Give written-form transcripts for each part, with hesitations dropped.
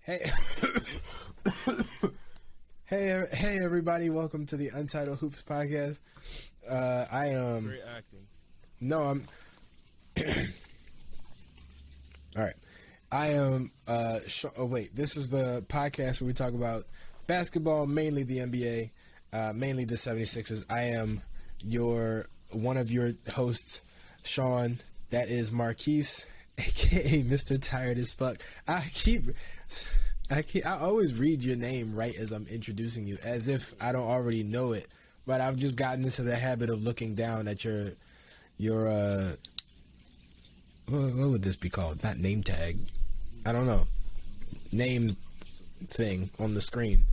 Hey, hey, everybody! Welcome to the Untitled Hoops Podcast. I am great acting. No, I'm. All right, I am. Wait. This is the podcast where we talk about basketball, mainly the NBA, mainly the 76ers. I am one of your hosts, Sean. That is Marquis, aka Mr. Tired as Fuck. I always read your name right as I'm introducing you, as if I don't already know it. But I've just gotten into the habit of looking down at your what would this be called? Not name tag. I don't know. Name thing on the screen.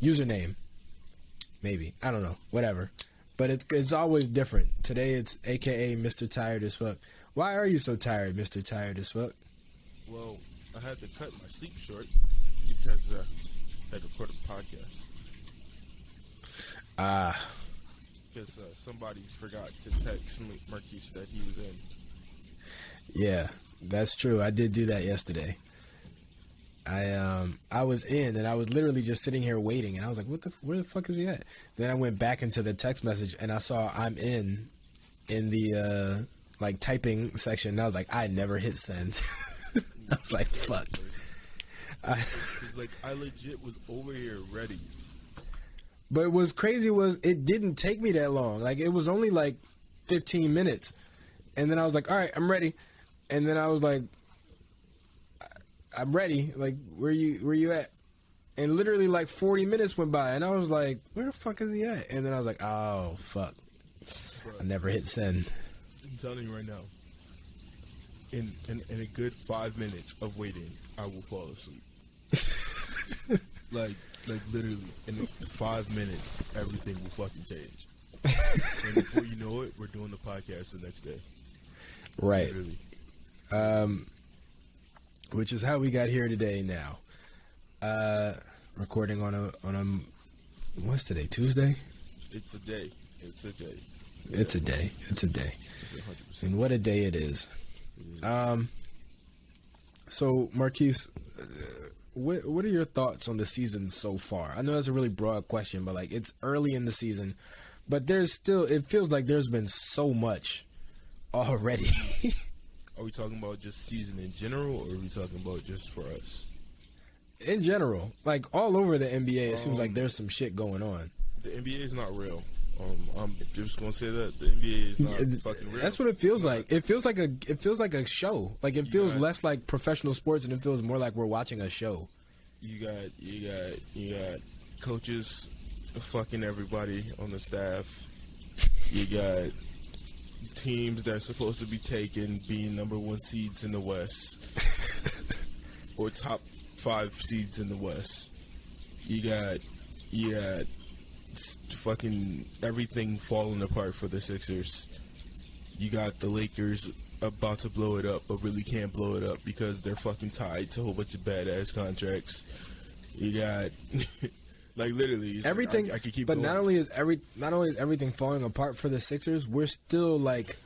Username. Maybe. I don't know. Whatever. But it's always different. Today it's AKA Mr. Tired as Fuck. Why are you so tired, Mr. Tired as Fuck? Well, I had to cut my sleep short because I had to record a podcast. Because somebody forgot to text Marquis that he was in. Yeah, that's true. I did do that yesterday. I was in, and I was literally just sitting here waiting, and I was like, where the fuck is he at? Then I went back into the text message, and I saw I'm in the typing section, and I was like, I never hit send. I was like, fuck. I legit was over here ready. But what's crazy was it didn't take me that long. Like, it was only like 15 minutes. And then I was like, all right, I'm ready. And then I was like, I'm ready. Like, where you at? And literally like 40 minutes went by, and I was like, where the fuck is he at? And then I was like, oh, fuck. I never hit send. I'm telling you right now, in a good 5 minutes of waiting, I will fall asleep. like literally, in 5 minutes, everything will fucking change. And before you know it, we're doing the podcast the next day. Right. Literally. Which is how we got here today now. Recording on a what's today? Tuesday? It's a day. It's a day. It's a day. It's a day. It's 100%. And what a day it is. So Marquis, what are your thoughts on the season so far? I know that's a really broad question, but like, it's early in the season, but it feels like there's been so much already. Are we talking about just season in general, or are we talking about just for us? In general, like all over the NBA, it seems like there's some shit going on. The NBA is not real. I'm just gonna say that the NBA is not fucking real. That's what it feels like. It feels like a show. Like, it feels less like professional sports, and it feels more like we're watching a show. You got coaches fucking everybody on the staff. You got teams that are supposed to be taken being number 1 seeds in the West or top 5 seeds in the West. You got fucking everything falling apart for the Sixers. You got the Lakers about to blow it up, but really can't blow it up because they're fucking tied to a whole bunch of badass contracts. You got like literally everything. I could keep but going. not only is everything falling apart for the Sixers, we're still like,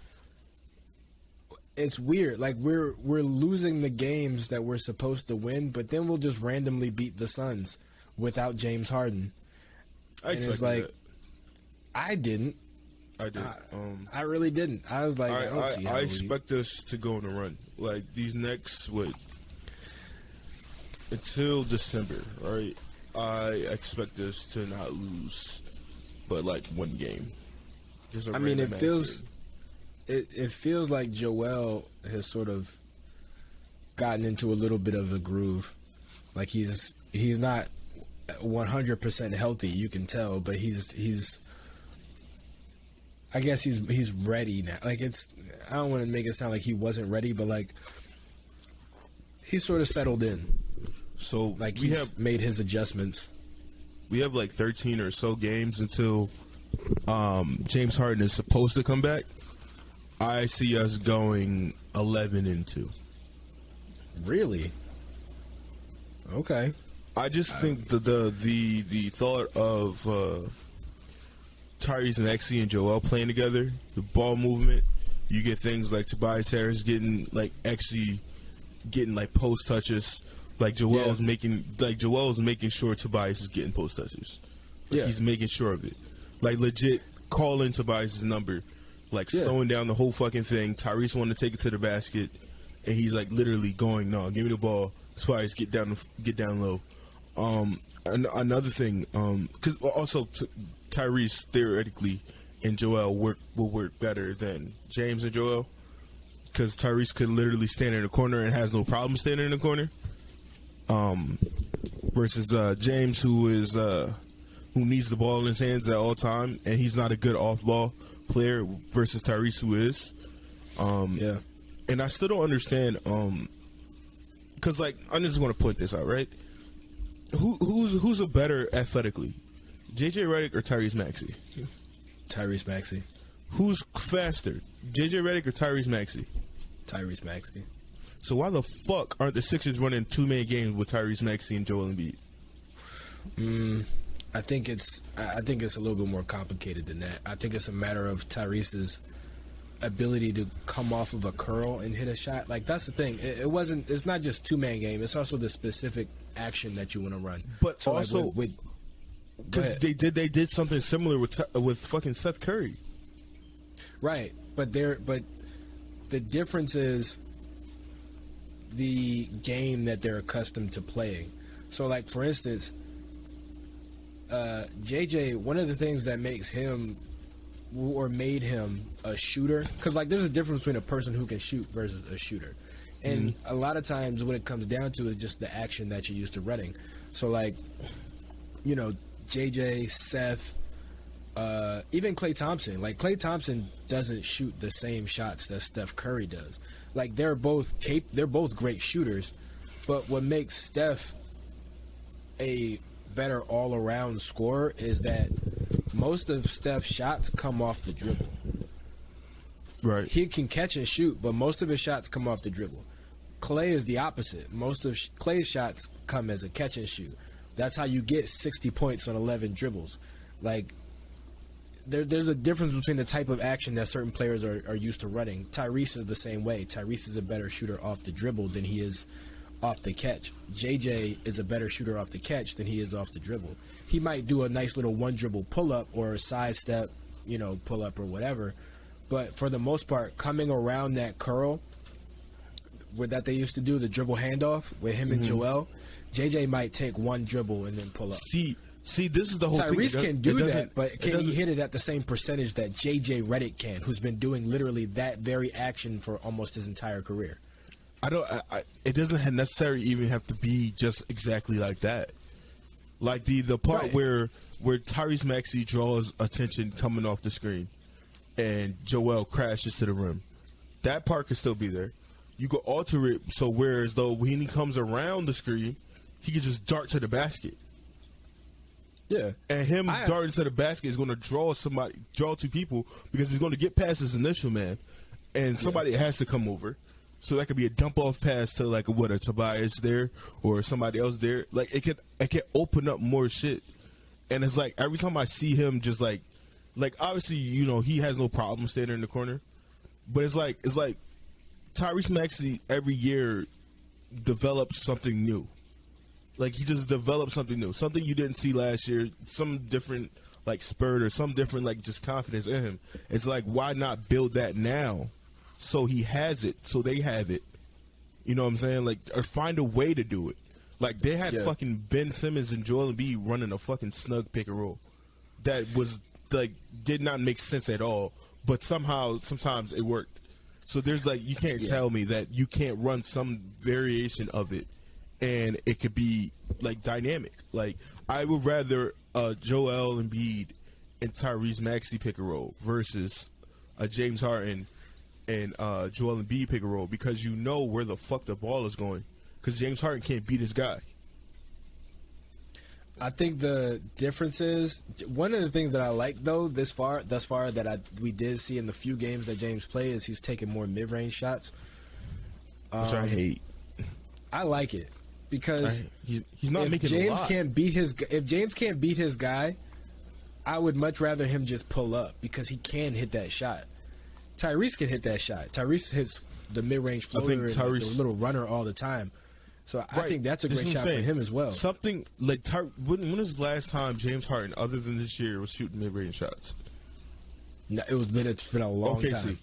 it's weird. Like, we're losing the games that we're supposed to win, but then we'll just randomly beat the Suns without James Harden. I and it's like, I did. I really didn't. I was like, I expect us to go on a run. Like, these next, until December, right? I expect us to not lose, but like 1 game. I mean, it feels like Joel has sort of gotten into a little bit of a groove. Like, he's not 100% healthy, you can tell, but he's I guess he's ready now. Like, I don't want to make it sound like he wasn't ready, but like, he's sort of settled in. So like, he's made his adjustments. We have like 13 or so games until James Harden is supposed to come back. I see us going 11-2. Really? Okay. I just think the thought of Tyrese and Exy and Joel playing together, the ball movement, you get things like Tobias Harris getting like Exy getting like post touches, Like Joel's making sure Tobias is getting post touches. Like he's making sure of it. Like legit calling Tobias' number. Like slowing down the whole fucking thing. Tyrese wanted to take it to the basket, and he's like literally going, "No, give me the ball." Tobias, get down low. Another thing, because also Tyrese theoretically and Joel will work better than James and Joel, because Tyrese could literally stand in the corner and has no problem standing in the corner. Versus James, who needs the ball in his hands at all time, and he's not a good off ball player. Versus Tyrese, who is. And I still don't understand. Because like I'm just going to point this out, right? Who's a better athletically, JJ Redick or Tyrese Maxey? Tyrese Maxey. Who's faster, JJ Redick or Tyrese Maxey? Tyrese Maxey. So why the fuck aren't the Sixers running 2-man games with Tyrese Maxey and Joel Embiid? I think it's a little bit more complicated than that. I think it's a matter of Tyrese's ability to come off of a curl and hit a shot. Like that's the thing. It's not just 2-man game. It's also the specific action that you want to run. But so also, because they did something similar with fucking Seth Curry. Right, but the difference is the game that they're accustomed to playing. So, like for instance, JJ, one of the things that makes him or made him a shooter, because like there's a difference between a person who can shoot versus a shooter, and a lot of times what it comes down to is just the action that you're used to running. So like, you know, JJ, Seth, even Klay Thompson. Like Klay Thompson doesn't shoot the same shots that Steph Curry does. Like they're both great shooters, but what makes Steph a better all-around scorer is that most of Steph's shots come off the dribble. Right. He can catch and shoot, but most of his shots come off the dribble. Klay is the opposite. Most of Klay's shots come as a catch and shoot. That's how you get 60 points on 11 dribbles. Like, there's a difference between the type of action that certain players are used to running. Tyrese is the same way. Tyrese is a better shooter off the dribble than he is off the catch. JJ is a better shooter off the catch than he is off the dribble. He might do a nice little one dribble pull up or a side step, you know, pull up or whatever. But for the most part, coming around that curl that they used to do, the dribble handoff with him and Joel, JJ might take one dribble and then pull up. See, this is the whole thing. Tyrese can do that, but can he hit it at the same percentage that JJ Redick can, who's been doing literally that very action for almost his entire career? It doesn't necessarily even have to be just exactly like that. Like the part where Tyrese Maxey draws attention coming off the screen and Joel crashes to the rim. That part could still be there. You could alter it so whereas though when he comes around the screen, he could just dart to the basket. Yeah. And him darting to the basket is going to draw two people because he's going to get past his initial man and somebody has to come over. So that could be a dump off pass to like a Tobias there or somebody else there. Like it can open up more shit. And it's like every time I see him just like obviously, you know, he has no problem standing in the corner. But it's like Tyrese Maxey every year develops something new. Like he just develops something new. Something you didn't see last year, some different like spurt or some different like just confidence in him. It's like why not build that now? So he has it, so they have it. You know what I'm saying? Like, or find a way to do it. Like, they had fucking Ben Simmons and Joel Embiid running a fucking snug pick and roll. That was, like, did not make sense at all. But somehow, sometimes it worked. So there's, like, you can't tell me that you can't run some variation of it and it could be, like, dynamic. Like, I would rather Joel Embiid and Tyrese Maxey pick and roll versus a James Harden and Joel Embiid pick and roll because you know where the fuck the ball is going because James Harden can't beat his guy. I think the difference is one of the things that I like though thus far that we did see in the few games that James played is he's taking more mid-range shots, which I hate. I like it because he's not making James a lot. If James can't beat his guy, I would much rather him just pull up because he can hit that shot. Tyrese can hit that shot. Tyrese hits the mid-range floater and the little runner all the time. So I think that's a great shot for him as well. Something like when was the last time James Harden, other than this year, was shooting mid-range shots? No, it's been a long time.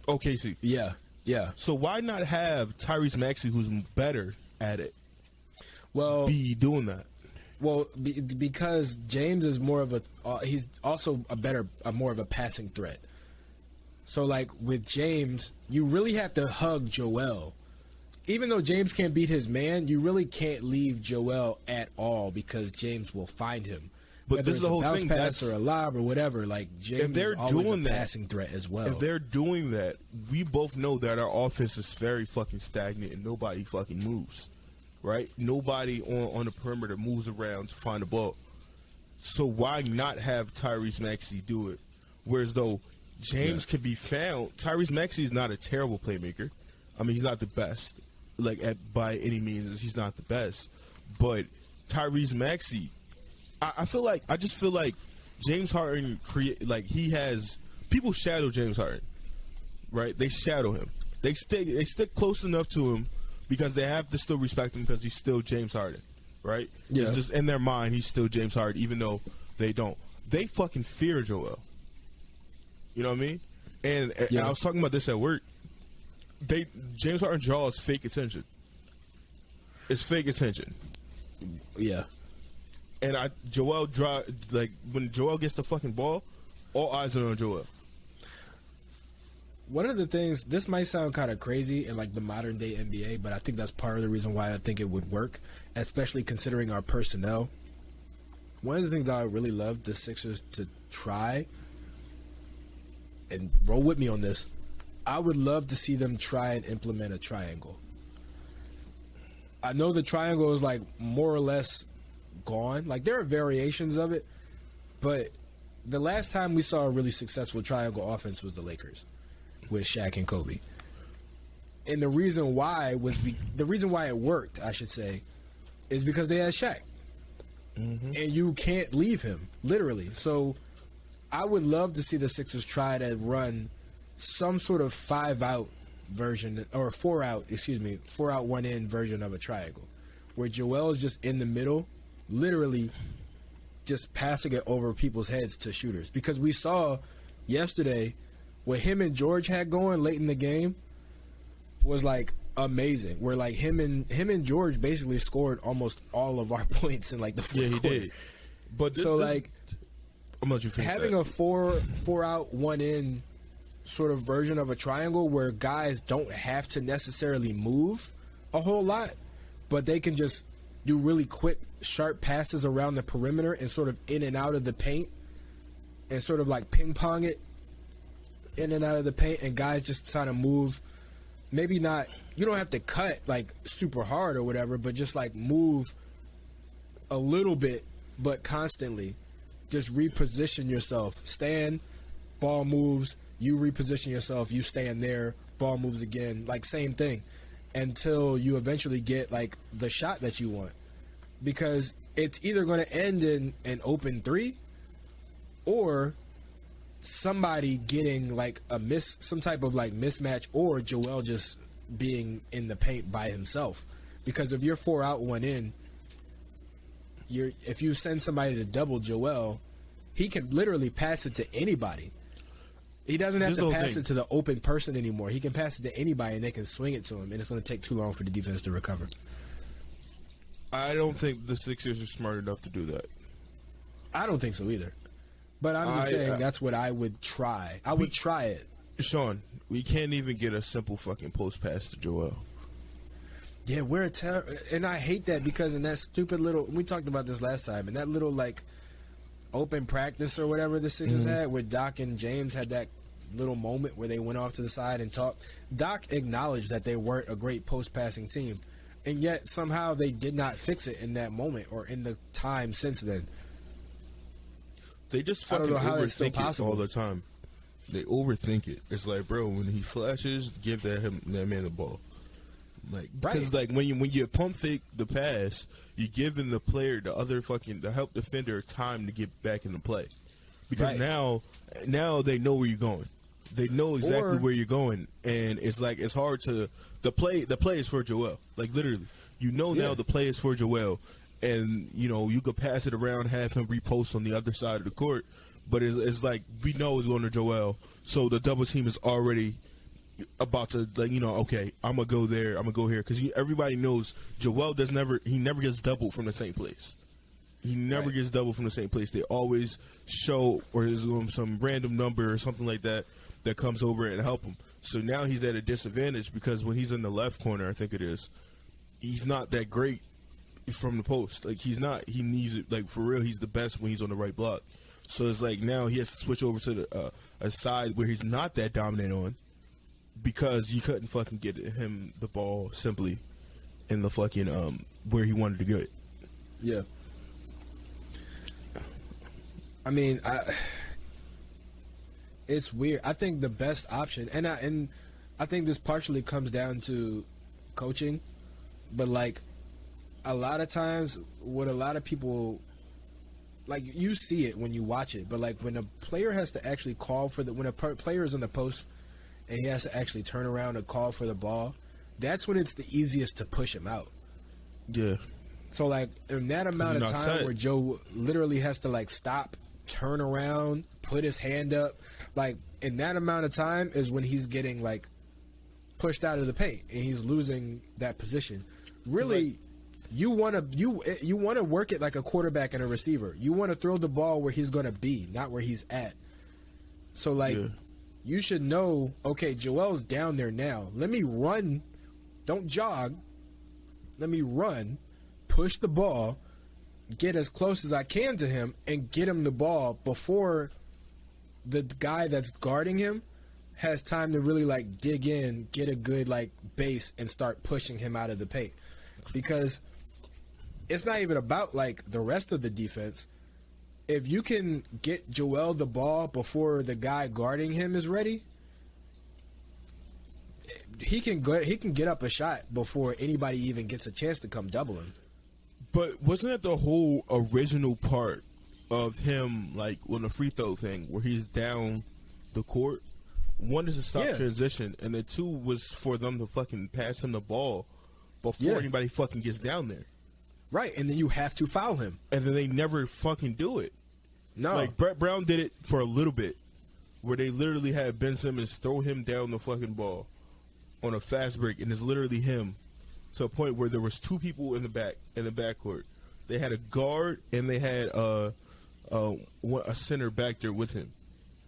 OKC. Yeah. So why not have Tyrese Maxey, who's better at it, be doing that? Well, because James is more of he's also more of a passing threat. So, like, with James, you really have to hug Joel. Even though James can't beat his man, you really can't leave Joel at all because James will find him. But this is the whole thing. Pass or a lob or whatever. Like, James is always a passing threat as well. If they're doing that, we both know that our offense is very fucking stagnant and nobody fucking moves. Right? Nobody on the perimeter moves around to find the ball. So why not have Tyrese Maxey do it? Whereas though James can be found, Tyrese Maxey is not a terrible playmaker. I mean, he's not the best. Like, by any means, he's not the best. But Tyrese Maxey, I just feel like James Harden people shadow James Harden, right? They shadow him. They stick close enough to him because they have to still respect him because he's still James Harden, right? Yeah. It's just in their mind he's still James Harden, even though they don't. They fucking fear Joel. You know what I mean? And I was talking about this at work. James Harden draws fake attention. It's fake attention. Yeah. And when Joel gets the fucking ball, all eyes are on Joel. One of the things, this might sound kind of crazy in like the modern day NBA, but I think that's part of the reason why I think it would work, especially considering our personnel. One of the things that I really love the Sixers to try, and roll with me on this, I would love to see them try and implement a triangle. I know the triangle is like more or less gone. Like, there are variations of it, but the last time we saw a really successful triangle offense was the Lakers with Shaq and Kobe. And the reason why it worked, I should say, is because they had Shaq. Mm-hmm. And you can't leave him, literally. So I would love to see the Sixers try to run some sort of 5-out version, or 4-out, 4-out, 1-in version of a triangle, where Joel is just in the middle, literally just passing it over people's heads to shooters. Because we saw yesterday what him and George had going late in the game was like amazing. Where like him and George basically scored almost all of our points in like the fourth quarter. He did. But I'm gonna let you finish having that. A 4-out, 1-in sort of version of a triangle where guys don't have to necessarily move a whole lot, but they can just do really quick, sharp passes around the perimeter and sort of in and out of the paint and sort of like ping pong it in and out of the paint, and guys just trying to move. Maybe not, you don't have to cut like super hard or whatever, but just like move a little bit, but constantly. Just reposition yourself. Stand, ball moves, you reposition yourself, you stand there, ball moves again, like same thing, until you eventually get like the shot that you want. Because it's either going to end in an open three or somebody getting like some type of like mismatch, or Joel just being in the paint by himself. Because if you're 4-out, 1-in, if you send somebody to double Joel, he can literally pass it to anybody. He doesn't have to pass it to the open person anymore. He can pass it to anybody and they can swing it to him, and it's going to take too long for the defense to recover. I don't think the Sixers are smart enough to do that. I don't think so either. But I'm just saying that's what I would try. I would try it. Sean, we can't even get a simple fucking post pass to Joel. Yeah, and I hate that, because in that stupid little, we talked about this last time, in that little like open practice or whatever the Sixers had, where Doc and James had that little moment where they went off to the side and talked. Doc acknowledged that they weren't a great post passing team, and yet somehow they did not fix it in that moment or in the time since then. They just fucking overthink it all the time. They overthink it. It's like, bro, when he flashes, give that man the ball. Like, because like when you pump fake the pass, you giving the player, the help defender, time to get back into play. Because now they know where you're going. They know exactly where you're going, and it's like it's hard to the play is for Joel. Like literally, now the play is for Joel, and you could pass it around, have him repost on the other side of the court, but it's like we know it's going to Joel, so the double team is already about to okay, I'm gonna go there, I'm gonna go here, because everybody knows Joel never gets doubled from the same place. He never gets doubled from the same place. They always show, or there's some random number or something like that comes over and help him. So now he's at a disadvantage because when he's in the left corner, I think it is, he's not that great from the post. Like, he's not. He needs it. Like, for real, he's the best when he's on the right block. So it's like now he has to switch over to a side where he's not that dominant on, because you couldn't fucking get him the ball simply in the fucking where he wanted to get it. Yeah. I mean, it's weird. I think the best option, and I think this partially comes down to coaching, but like a lot of times, what a lot of people, like, you see it when you watch it, but like when a player has to actually call for when a player is in the post and he has to actually turn around and call for the ball, that's when it's the easiest to push him out. Yeah. So like in that amount of time where Joe literally has to like stop, turn around, put his hand up, like in that amount of time is when he's getting like pushed out of the paint and he's losing that position. Really, you want to work it like a quarterback and a receiver. You want to throw the ball where he's going to be, not where he's at. So like you should know, okay, Joel's down there now. Let me run. Don't jog. Let me run, push the ball, get as close as I can to him, and get him the ball before the guy that's guarding him has time to really like dig in, get a good like base, and start pushing him out of the paint. Because it's not even about like the rest of the defense. If you can get Joel the ball before the guy guarding him is ready, he can get up a shot before anybody even gets a chance to come double him. But wasn't that the whole original part of him, like on the free throw thing, where he's down the court? One is to stop transition, and then two was for them to fucking pass him the ball before anybody fucking gets down there. Right, and then you have to foul him. And then they never fucking do it. No. Like, Brett Brown did it for a little bit, where they literally had Ben Simmons throw him down the fucking ball on a fast break, and it's literally him, to a point where there was two people in the backcourt. They had a guard and they had a center back there with him,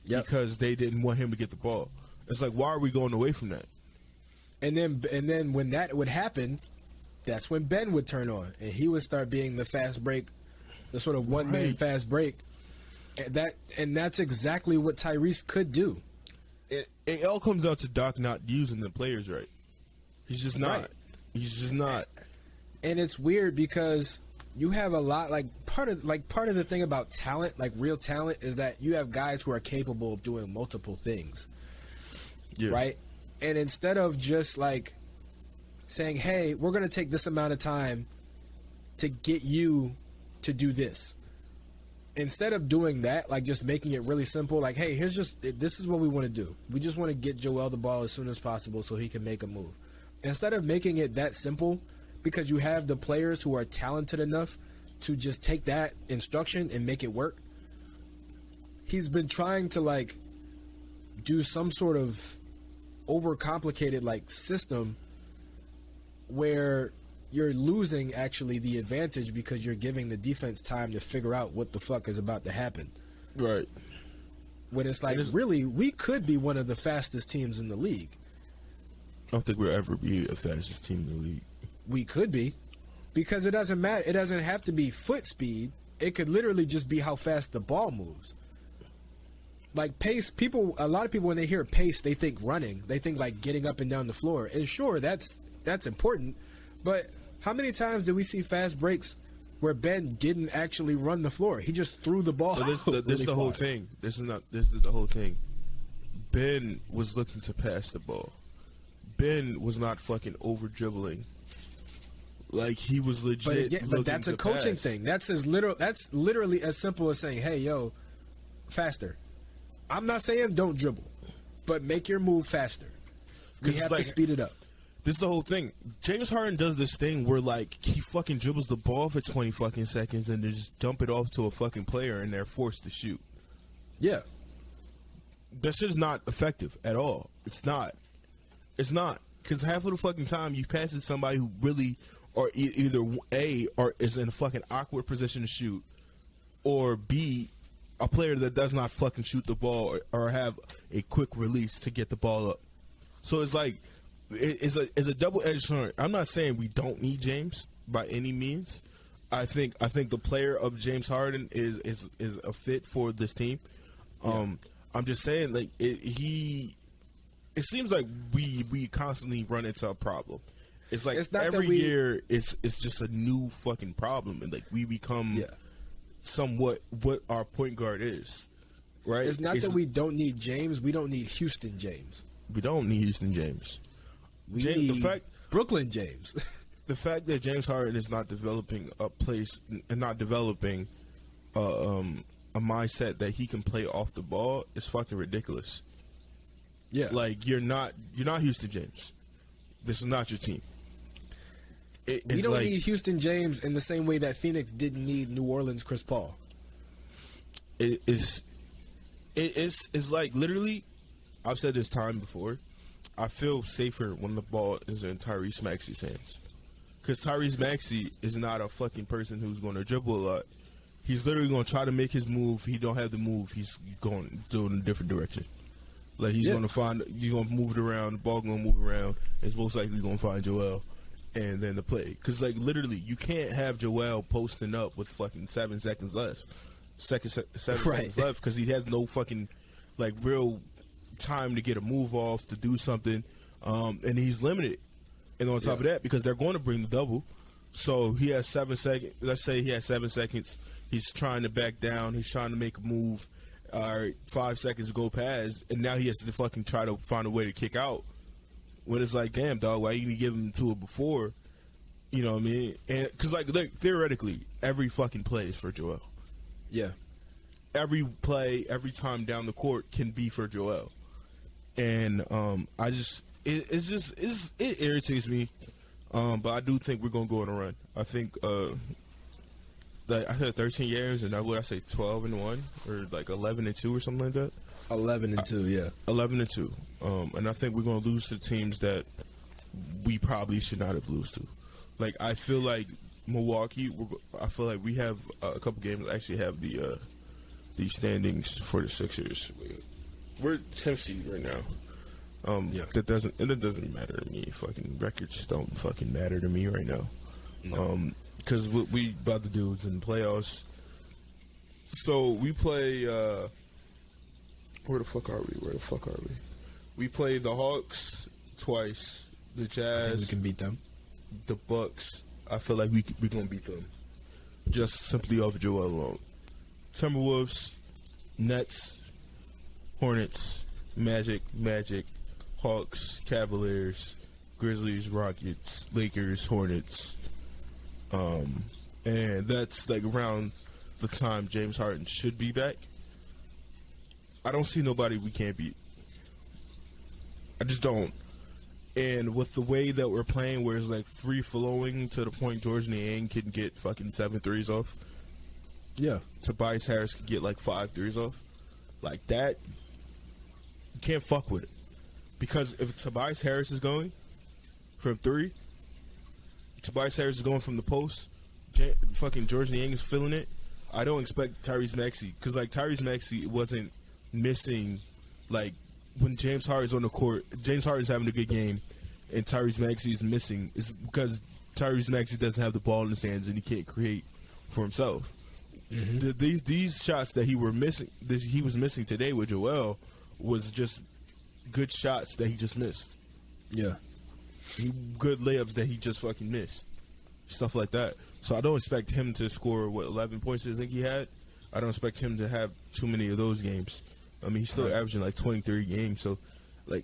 because they didn't want him to get the ball. It's like, why are we going away from that? And then when that would happen, that's when Ben would turn on, and he would start being the fast break, the sort of one-man fast break. And that's exactly what Tyrese could do. It all comes out to Doc not using the players right. He's just not. Right. He's just not. And it's weird because you have a lot, part of the thing about talent, like real talent, is that you have guys who are capable of doing multiple things. Yeah. Right? And instead of just like saying, hey, we're going to take this amount of time to get you to do this. Instead of doing that, like just making it really simple, like, hey, this is what we want to do. We just want to get Joel the ball as soon as possible so he can make a move. Instead of making it that simple, because you have the players who are talented enough to just take that instruction and make it work, he's been trying to like do some sort of overcomplicated like system where you're losing actually the advantage because you're giving the defense time to figure out what the fuck is about to happen. Right. When it's like, really, we could be one of the fastest teams in the league. I don't think we'll ever be the fastest team in the league. We could be. Because it doesn't matter. It doesn't have to be foot speed. It could literally just be how fast the ball moves. Like pace, a lot of people, when they hear pace, they think running. They think like getting up and down the floor. And sure, that's important. But how many times did we see fast breaks where Ben didn't actually run the floor? He just threw the ball. So this is the whole thing. This is the whole thing. Ben was looking to pass the ball. Ben was not fucking over dribbling. Like, he was legit. But that's a coaching thing. That's literally as simple as saying, "Hey, yo, faster." I'm not saying don't dribble, but make your move faster. We have to speed it up. This is the whole thing. James Harden does this thing where, like, he fucking dribbles the ball for 20 fucking seconds and they just dump it off to a fucking player and they're forced to shoot. Yeah. That shit is not effective at all. It's not. It's not. Because half of the fucking time you pass it to somebody who really, or either A, or is in a fucking awkward position to shoot, or B, a player that does not fucking shoot the ball or have a quick release to get the ball up. So it's like, it's a double-edged sword. I'm not saying we don't need James by any means. I think the player of James Harden is a fit for this team. I'm just saying, like, it seems like we constantly run into a problem. It's like every year it's just a new fucking problem, and like we become somewhat what our point guard is, right? It's not that we don't need James. We don't need Houston James. We don't need Houston James. We need Brooklyn James. The fact that James Harden is not developing a place and not developing a mindset that he can play off the ball is fucking ridiculous. Yeah, like you're not Houston James. This is not your team. We don't need Houston James in the same way that Phoenix didn't need New Orleans Chris Paul. It's like literally, I've said this time before. I feel safer when the ball is in Tyrese Maxey's hands, because Tyrese Maxey is not a fucking person who's going to dribble a lot. He's literally going to try to make his move. He don't have the move. He's going to do it in a different direction. Like he's going to find, you're going to move it around. The ball going to move around. It's most likely going to find Joel, and then the play. Because like literally, you can't have Joel posting up with fucking 7 seconds left. Seconds left, because he has no fucking like real time to get a move off, to do something, and he's limited. And on top of that, because they're going to bring the double, so he has 7 seconds. Let's say he has 7 seconds. He's trying to back down. He's trying to make a move. All right, 5 seconds to go past, and now he has to fucking try to find a way to kick out. When it's like, damn, dog, why you didn't give him to it before? You know what I mean? And because like theoretically, every fucking play is for Joel. Yeah. Every play, every time down the court can be for Joel. And it irritates me, but I do think we're gonna go on a run. I think like I said 13 years, and I 12-1 or like 11-2 or something like that. 11-2, yeah. 11-2, and I think we're gonna lose to teams that we probably should not have lost to. Like I feel like Milwaukee. I feel like we have a couple games that actually have the standings for the Sixers. We're 10th seed right now. That doesn't matter to me. Fucking records don't fucking matter to me right now. No. Because what we about to do is in the playoffs. So we play. Where the fuck are we? We play the Hawks twice. The Jazz. I think we can beat them. The Bucks. I feel like we're gonna beat them. Just simply off Joel alone. Timberwolves, Nets, Hornets, Magic, Hawks, Cavaliers, Grizzlies, Rockets, Lakers, Hornets. And that's like around the time James Harden should be back. I don't see nobody we can't beat. I just don't. And with the way that we're playing, where it's like free flowing to the point George Niang can get fucking 7 threes off. Yeah. Tobias Harris could get like 5 threes off. Like that, you can't fuck with it. Because if Tobias Harris is going from 3, Tobias Harris is going from the post, fucking George Niang is feeling it, I don't expect Tyrese Maxey. Because like Tyrese Maxey wasn't missing, like when James Harden's on the court, James Harden's having a good game and Tyrese Maxey is missing, it's because Tyrese Maxey doesn't have the ball in his hands and he can't create for himself. Mm-hmm. These shots that he was missing today with Joel was just good shots that he just missed. Yeah. Good layups that he just fucking missed. Stuff like that. So I don't expect him to score, 11 points I think he had? I don't expect him to have too many of those games. I mean, he's still averaging like 23 games. So, like,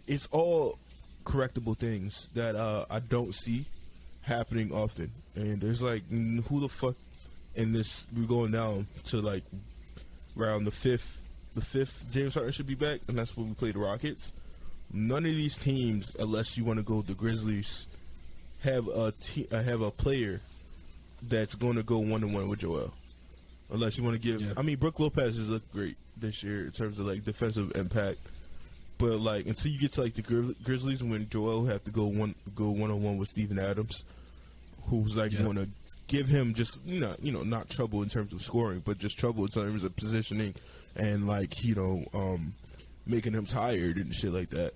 it's all correctable things that I don't see happening often. And there's like, who the fuck in this, we're going down to like around the fifth James Harden should be back, and that's when we play the Rockets. none of these teams, unless you want to go with the Grizzlies, have a player that's going to go 1-1 with Joel. Unless you want to give, I mean, Brook Lopez has looked great this year in terms of like defensive impact, but like until you get to like the Grizzlies, when Joel have to go 1-on-1 with Steven Adams, who's like going to give him just not trouble in terms of scoring, but just trouble in terms of positioning and like making him tired and shit like that.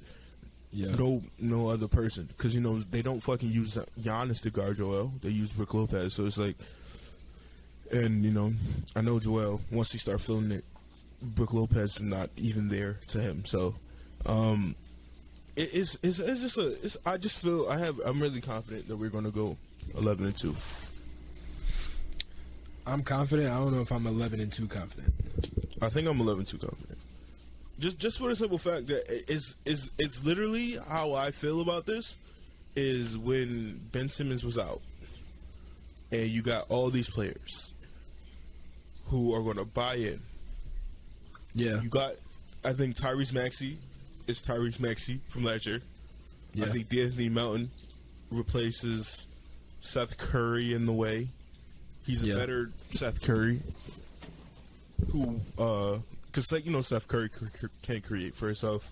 Yeah. No other person, because they don't fucking use Giannis to guard Joel. They use Brook Lopez, so it's like. And, I know Joel, once he starts feeling it, Brook Lopez is not even there to him. So, I'm really confident that we're going to go 11-2. I'm confident. I don't know if I'm 11-2 confident. I think I'm 11-2 confident. Just for the simple fact that it's literally how I feel about this is when Ben Simmons was out and you got all these players who are going to buy in. Yeah. You got, I think Tyrese Maxey is Tyrese Maxey from last year. Yeah. I think D'Anthony Melton replaces Seth Curry in the way. He's a better Seth Curry. Who, because Seth Curry can create for himself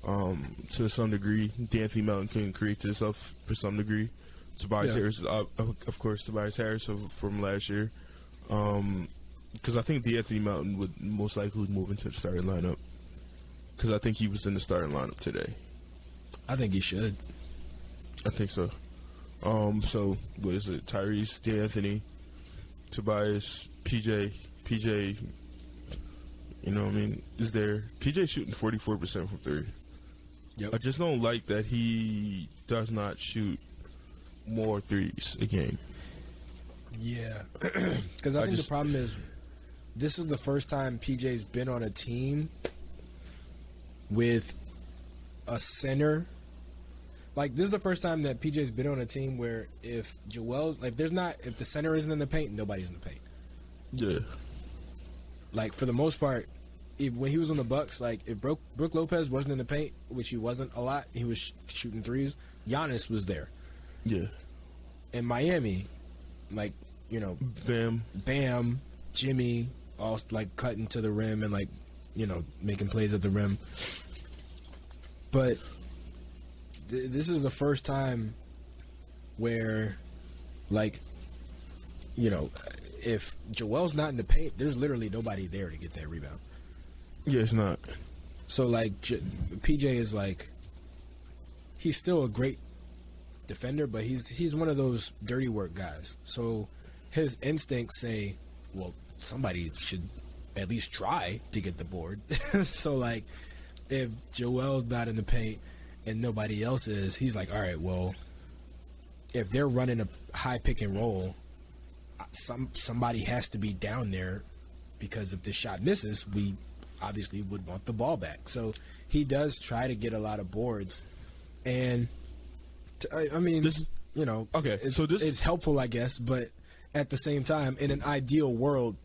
to some degree. D'Anthony Melton can create to himself for some degree. Tobias Harris is, of course, Tobias Harris from last year. Because I think D'Anthony Melton would most likely move into the starting lineup. Because I think he was in the starting lineup today. I think he should. I think so. So, what is it? Tyrese, D'Anthony, Tobias, PJ, is there. PJ shooting 44% from three. Yep. I just don't like that he does not shoot more threes a game. Yeah. Because I think the problem is this is the first time PJ's been on a team with a center. Like, this is the first time that PJ's been on a team where if the center isn't in the paint, nobody's in the paint. Yeah. Like, for the most part, when he was on the Bucks, like, if Brook Lopez wasn't in the paint, which he wasn't a lot, he was shooting threes, Giannis was there. Yeah. In Miami, like, Bam, Jimmy, all like cutting to the rim and like, making plays at the rim. But this is the first time where, like, if Joel's not in the paint, there's literally nobody there to get that rebound. Yeah, it's not. So like, PJ is like, he's still a great defender, but he's one of those dirty work guys. So his instincts say, well, somebody should at least try to get the board. So like, if Joel's not in the paint and nobody else is, he's like, all right, well, if they're running a high pick and roll, somebody has to be down there, because if the shot misses, we obviously would want the ball back. So he does try to get a lot of boards, and it's helpful, I guess, but at the same time, in an ideal world,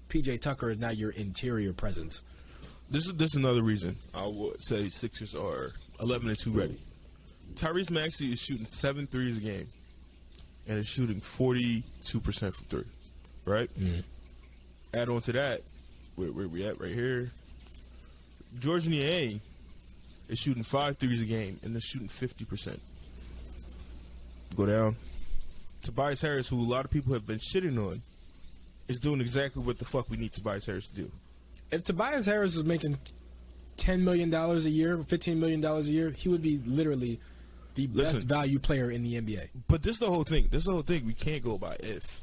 PJ Tucker is not your interior presence. This is another reason I would say Sixers are 11-2 ready. Tyrese Maxey is shooting 7 threes a game and is shooting 42% from three, right? Mm-hmm. Add on to that, where we at right here, George Niang is shooting 5 threes a game and they're shooting 50%. Go down. Tobias Harris, who a lot of people have been shitting on, is doing exactly what the fuck we need Tobias Harris to do. If Tobias Harris was making $10 million a year, $15 million a year, he would be literally the best value player in the NBA. But this is the whole thing. We can't go by if.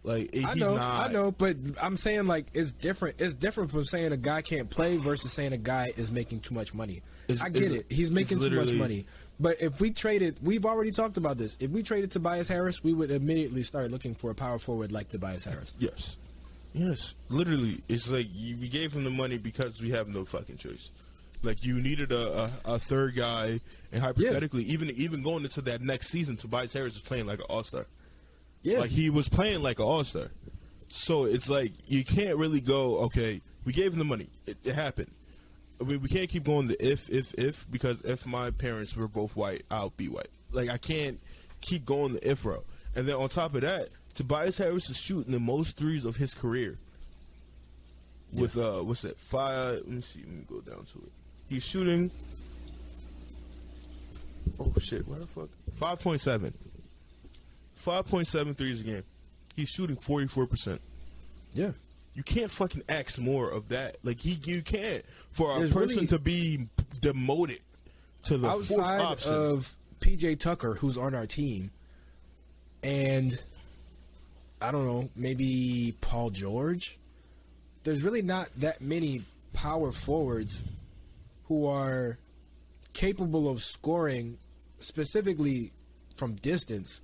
Like, I know, but I'm saying, like, it's different. It's different from saying a guy can't play versus saying a guy is making too much money. I get it. He's making too much money. But if we traded, we've already talked about this. If we traded Tobias Harris, we would immediately start looking for a power forward like Tobias Harris. Yes. Literally, it's like we gave him the money because we have no fucking choice. Like, you needed a third guy, and hypothetically, even going into that next season, Tobias Harris was playing like an all-star. Yeah. Like, he was playing like an all-star. So it's like, you can't really go, okay, we gave him the money. It happened. I mean, we can't keep going the if, because if my parents were both white, I'll be white. Like, I can't keep going the if route. And then on top of that, Tobias Harris is shooting the most threes of his career. With, what's that, 5, let me see, let me go down to it. He's shooting, oh shit, where the fuck? 5.7. 5.7 threes a game. He's shooting 44%. Yeah. You can't fucking ask more of that. Like, you can't. For a There's person really, to be demoted to the fourth option. Outside of PJ Tucker, who's on our team, and I don't know, maybe Paul George, there's really not that many power forwards who are capable of scoring specifically from distance,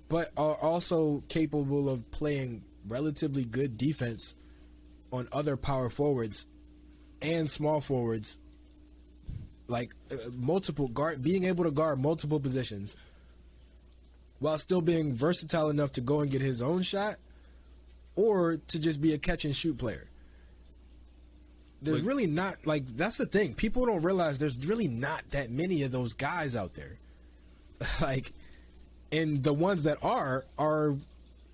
but are also capable of playing relatively good defense on other power forwards and small forwards, like multiple guard, being able to guard multiple positions while still being versatile enough to go and get his own shot or to just be a catch and shoot player. There's really not, like, that's the thing. People don't realize there's really not that many of those guys out there. Like, and the ones that are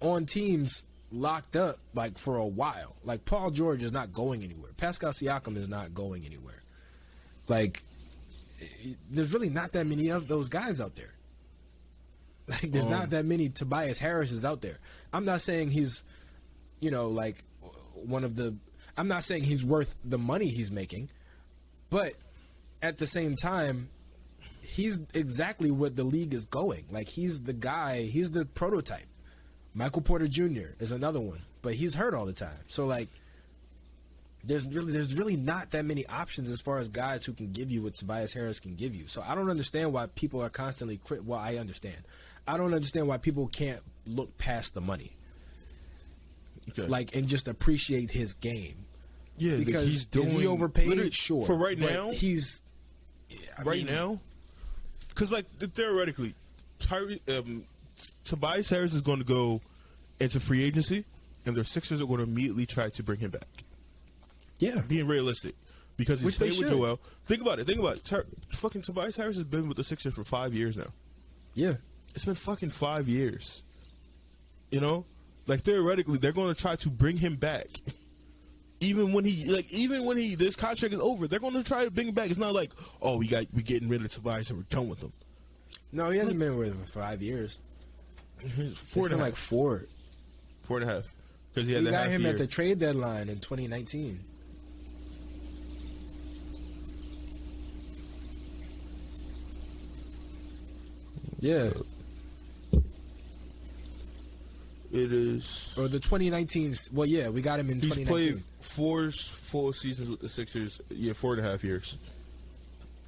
on teams locked up, like, for a while. Like, Paul George is not going anywhere. Pascal Siakam is not going anywhere. Like, there's really not that many of those guys out there. Like, there's not that many Tobias Harrises out there. I'm not saying he's, you know, like, I'm not saying he's worth the money he's making, but at the same time, he's exactly what the league is going. Like, he's the guy, he's the prototype. Michael Porter Jr. is another one, but he's hurt all the time. So, like, there's really not that many options as far as guys who can give you what Tobias Harris can give you. So I don't understand why people are constantly well, I understand. I don't understand why people can't look past the money. Okay. Like, and just appreciate his game. Yeah, because he's doing, is he overpaid? Sure. For right now, he's now, because, like, theoretically, Tobias Harris is going to go into free agency, and the Sixers are going to immediately try to bring him back. Yeah, being realistic, because he's played with Joel. Think about it. Fucking Tobias Harris has been with the Sixers for 5 years now. Yeah, it's been fucking 5 years. You know, like, theoretically, they're going to try to bring him back. Even when this contract is over, they're going to try to bring him back. It's not like, oh, we getting rid of Tobias and we're done with him. No, he hasn't been with him for 5 years. Four and a half. Like 4. 4.5. Because he got him at the trade deadline in 2019. Yeah. It is. Or the 2019. Well, yeah, we got him in 2019. He's played 4 full seasons with the Sixers. Yeah, 4.5 years.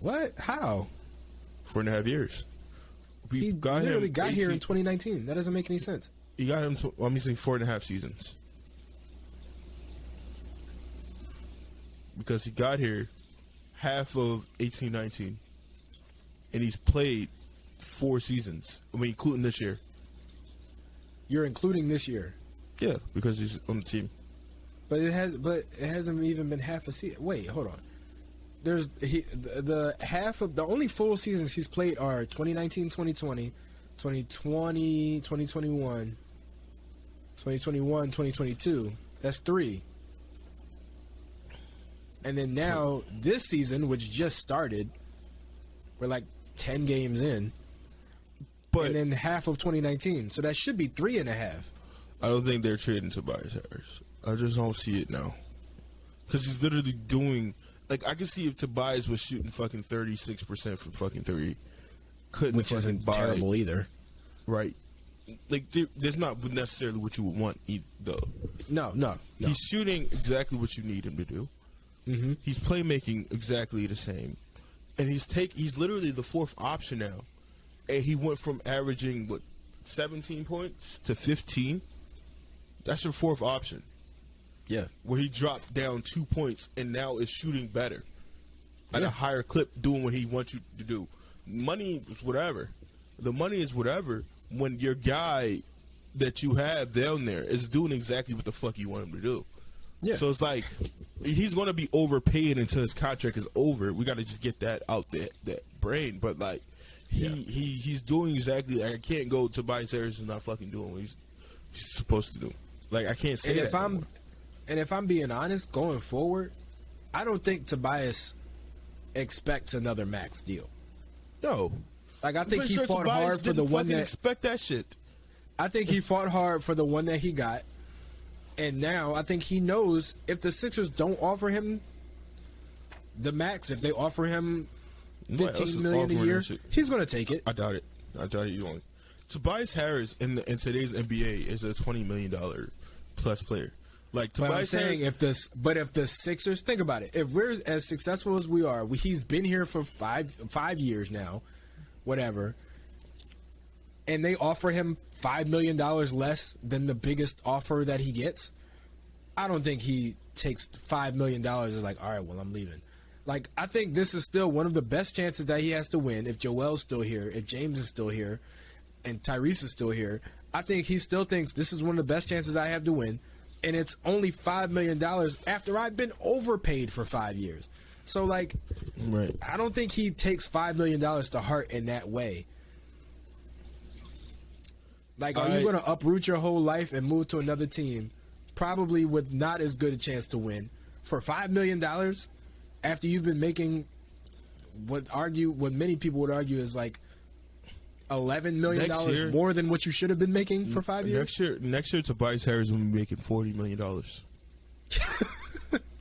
What? How? 4.5 years. He literally got here in 2019. That doesn't make any sense. You got him. I'm saying 4.5 seasons. Because he got here half of 18-19, and he's played 4 seasons. I mean, including this year. You're including this year? Yeah, because he's on the team. But it hasn't even been half a season. Wait, hold on. There's the only full seasons he's played are 2019, 2020, 2020, 2021, 2021, 2022. That's 3. And then now this season, which just started, we're like 10 games in. And then half of 2019. So that should be 3.5. I don't think they're trading Tobias Harris. I just don't see it now. Because he's literally doing... Like, I can see if Tobias was shooting fucking 36% from fucking 3. Which isn't terrible either. Right. Like, there's not necessarily what you would want, though. No. He's shooting exactly what you need him to do. Mm-hmm. He's playmaking exactly the same. And he's literally the 4th option now. And he went from averaging, 17 points to 15? That's your 4th option. Yeah. Where he dropped down 2 points and now is shooting better. At a higher clip, doing what he wants you to do. Money is whatever. The money is whatever when your guy that you have down there is doing exactly what the fuck you want him to do. Yeah. So it's like he's going to be overpaid until his contract is over. We got to just get that out that brain. But like he's doing exactly. Like, I can't go. Tobias Harris is not fucking doing what he's supposed to do. Like I can't say that. And if I'm being honest, going forward, I don't think Tobias expects another max deal. No. Like I think he fought hard for the one that expect that shit. I think he fought hard for the one that he got, and now I think he knows if the Sixers don't offer him the max, if they offer him $15 million a year, he's going to take it. I doubt it. You won't. Tobias Harris in today's NBA is a $20 million plus player. Like Tobias Harris, if the Sixers, think about it, if we're as successful as we are, he's been here for five years now, whatever, and they offer him $5 million less than the biggest offer that he gets, I don't think he takes $5 million as like, all right, well, I'm leaving. Like, I think this is still one of the best chances that he has to win if Joel's still here, if James is still here, and Tyrese is still here. I think he still thinks this is one of the best chances I have to win. And it's only $5 million after I've been overpaid for 5 years. So, like, right. I don't think he takes $5 million to heart in that way. Like, are you going to uproot your whole life and move to another team, probably with not as good a chance to win, for $5 million after you've been making what many people would argue is like $11 million more than what you should have been making for 5 years? Next year, Tobias Harris will be making $40 million.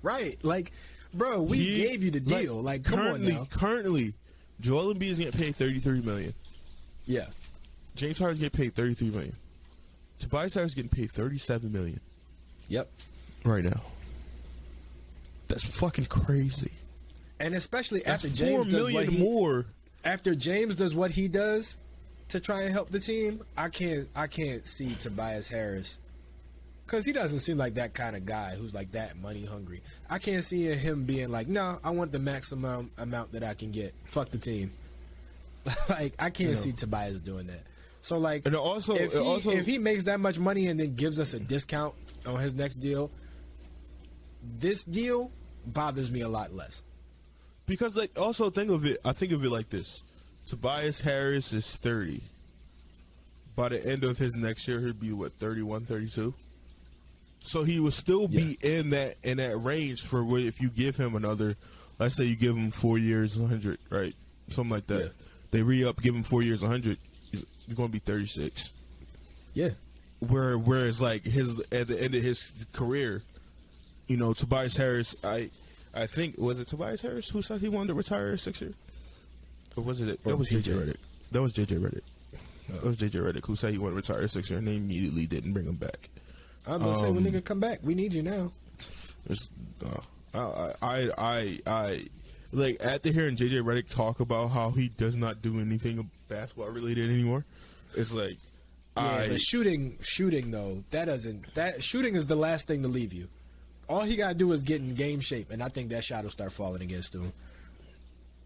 Right. Like, bro, we gave you the deal. Like, come on now. Currently, Joel Embiid is getting paid $33 million. Yeah. James Harden is getting paid $33 million. Tobias Harris is getting paid $37 million. Yep. Right now. That's fucking crazy. And especially after James does what more. After James does what he does to try and help the team, I can't see Tobias Harris, because he doesn't seem like that kind of guy who's like that money hungry. I can't see him being like, no, I want the maximum amount that I can get. Fuck the team. Like, I can't see Tobias doing that. So like, and also, if he makes that much money and then gives us a discount on his next deal, this deal bothers me a lot less. Because, like, also think of it like this. Tobias Harris is 30. By the end of his next year, he'll be, 31, 32? So he will still be in that range for if you give him another, let's say you give him 4 years, 100, right? Something like that. Yeah. They re-up, give him 4 years, 100. He's going to be 36. Yeah. Whereas, like, at the end of his career, you know, Tobias Harris, I think, was it Tobias Harris who said he wanted to retire at 6 years? Or was it? That was JJ Redick. That was JJ Redick. That was JJ Redick who said he wanted to retire at 6 years, and they immediately didn't bring him back. I'm gonna say, when nigga come back, we need you now. I like, after hearing JJ Redick talk about how he does not do anything basketball related anymore, it's like, but shooting though, that shooting is the last thing to leave you. All he gotta do is get in game shape, and I think that shot will start falling against him.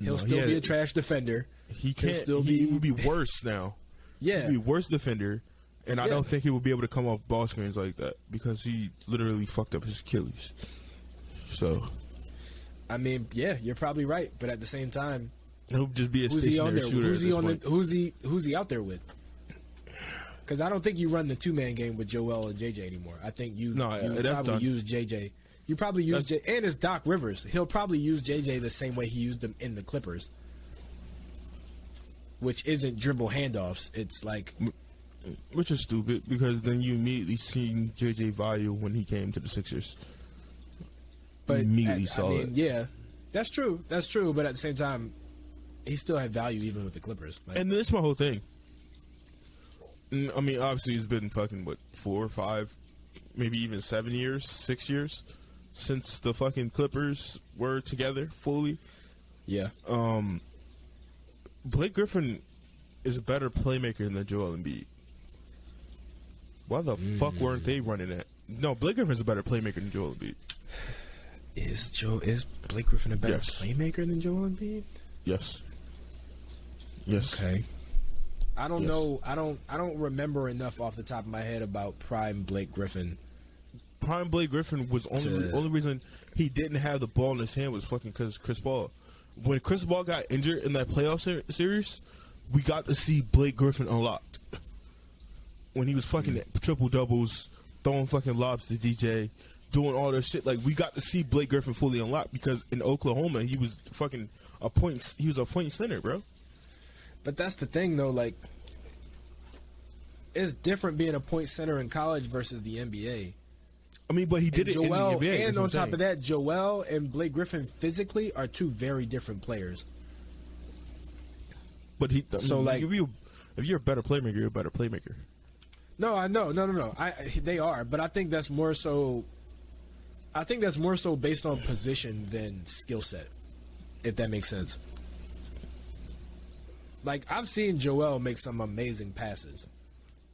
He'll still be a trash defender. He can't. He will be worse now. Yeah, he'll be worse defender, and I don't think he will be able to come off ball screens like that because he literally fucked up his Achilles. So, I mean, yeah, you're probably right, but at the same time, he'll just be a stationary shooter. Who's he out there with? Because I don't think you run the two-man game with Joel and JJ anymore. I think you probably use JJ. You probably use JJ, and it's Doc Rivers. He'll probably use JJ the same way he used him in the Clippers, which isn't dribble handoffs. It's like, which is stupid because then you immediately seen JJ value when he came to the Sixers. But immediately saw it. Yeah, that's true. That's true. But at the same time, he still had value even with the Clippers. Like, and that's my whole thing. I mean, obviously, it's been fucking, 4 or 5, maybe even 7 years, 6 years since the fucking Clippers were together fully. Yeah. Blake Griffin is a better playmaker than Joel Embiid. Why the fuck weren't they running that? No, Blake Griffin's a better playmaker than Joel Embiid. Is Blake Griffin a better playmaker than Joel Embiid? Yes. Okay. I don't know. I don't remember enough off the top of my head about prime Blake Griffin. prime Blake Griffin was only reason he didn't have the ball in his hand was fucking because Chris Paul. When Chris Paul got injured in that playoff series, we got to see Blake Griffin unlocked. When he was fucking triple doubles, throwing fucking lobs to DJ, doing all this shit, like we got to see Blake Griffin fully unlocked because in Oklahoma he was fucking a point center, bro. But that's the thing though, like it's different being a point center in college versus the NBA. I mean, but he did it in the NBA. And on top of that, Joel and Blake Griffin physically are two very different players. But if you're a better playmaker, you're a better playmaker. No, I know, no. They are, but I think that's more so. I think that's more so based on position than skill set, if that makes sense. Like I've seen Joel make some amazing passes.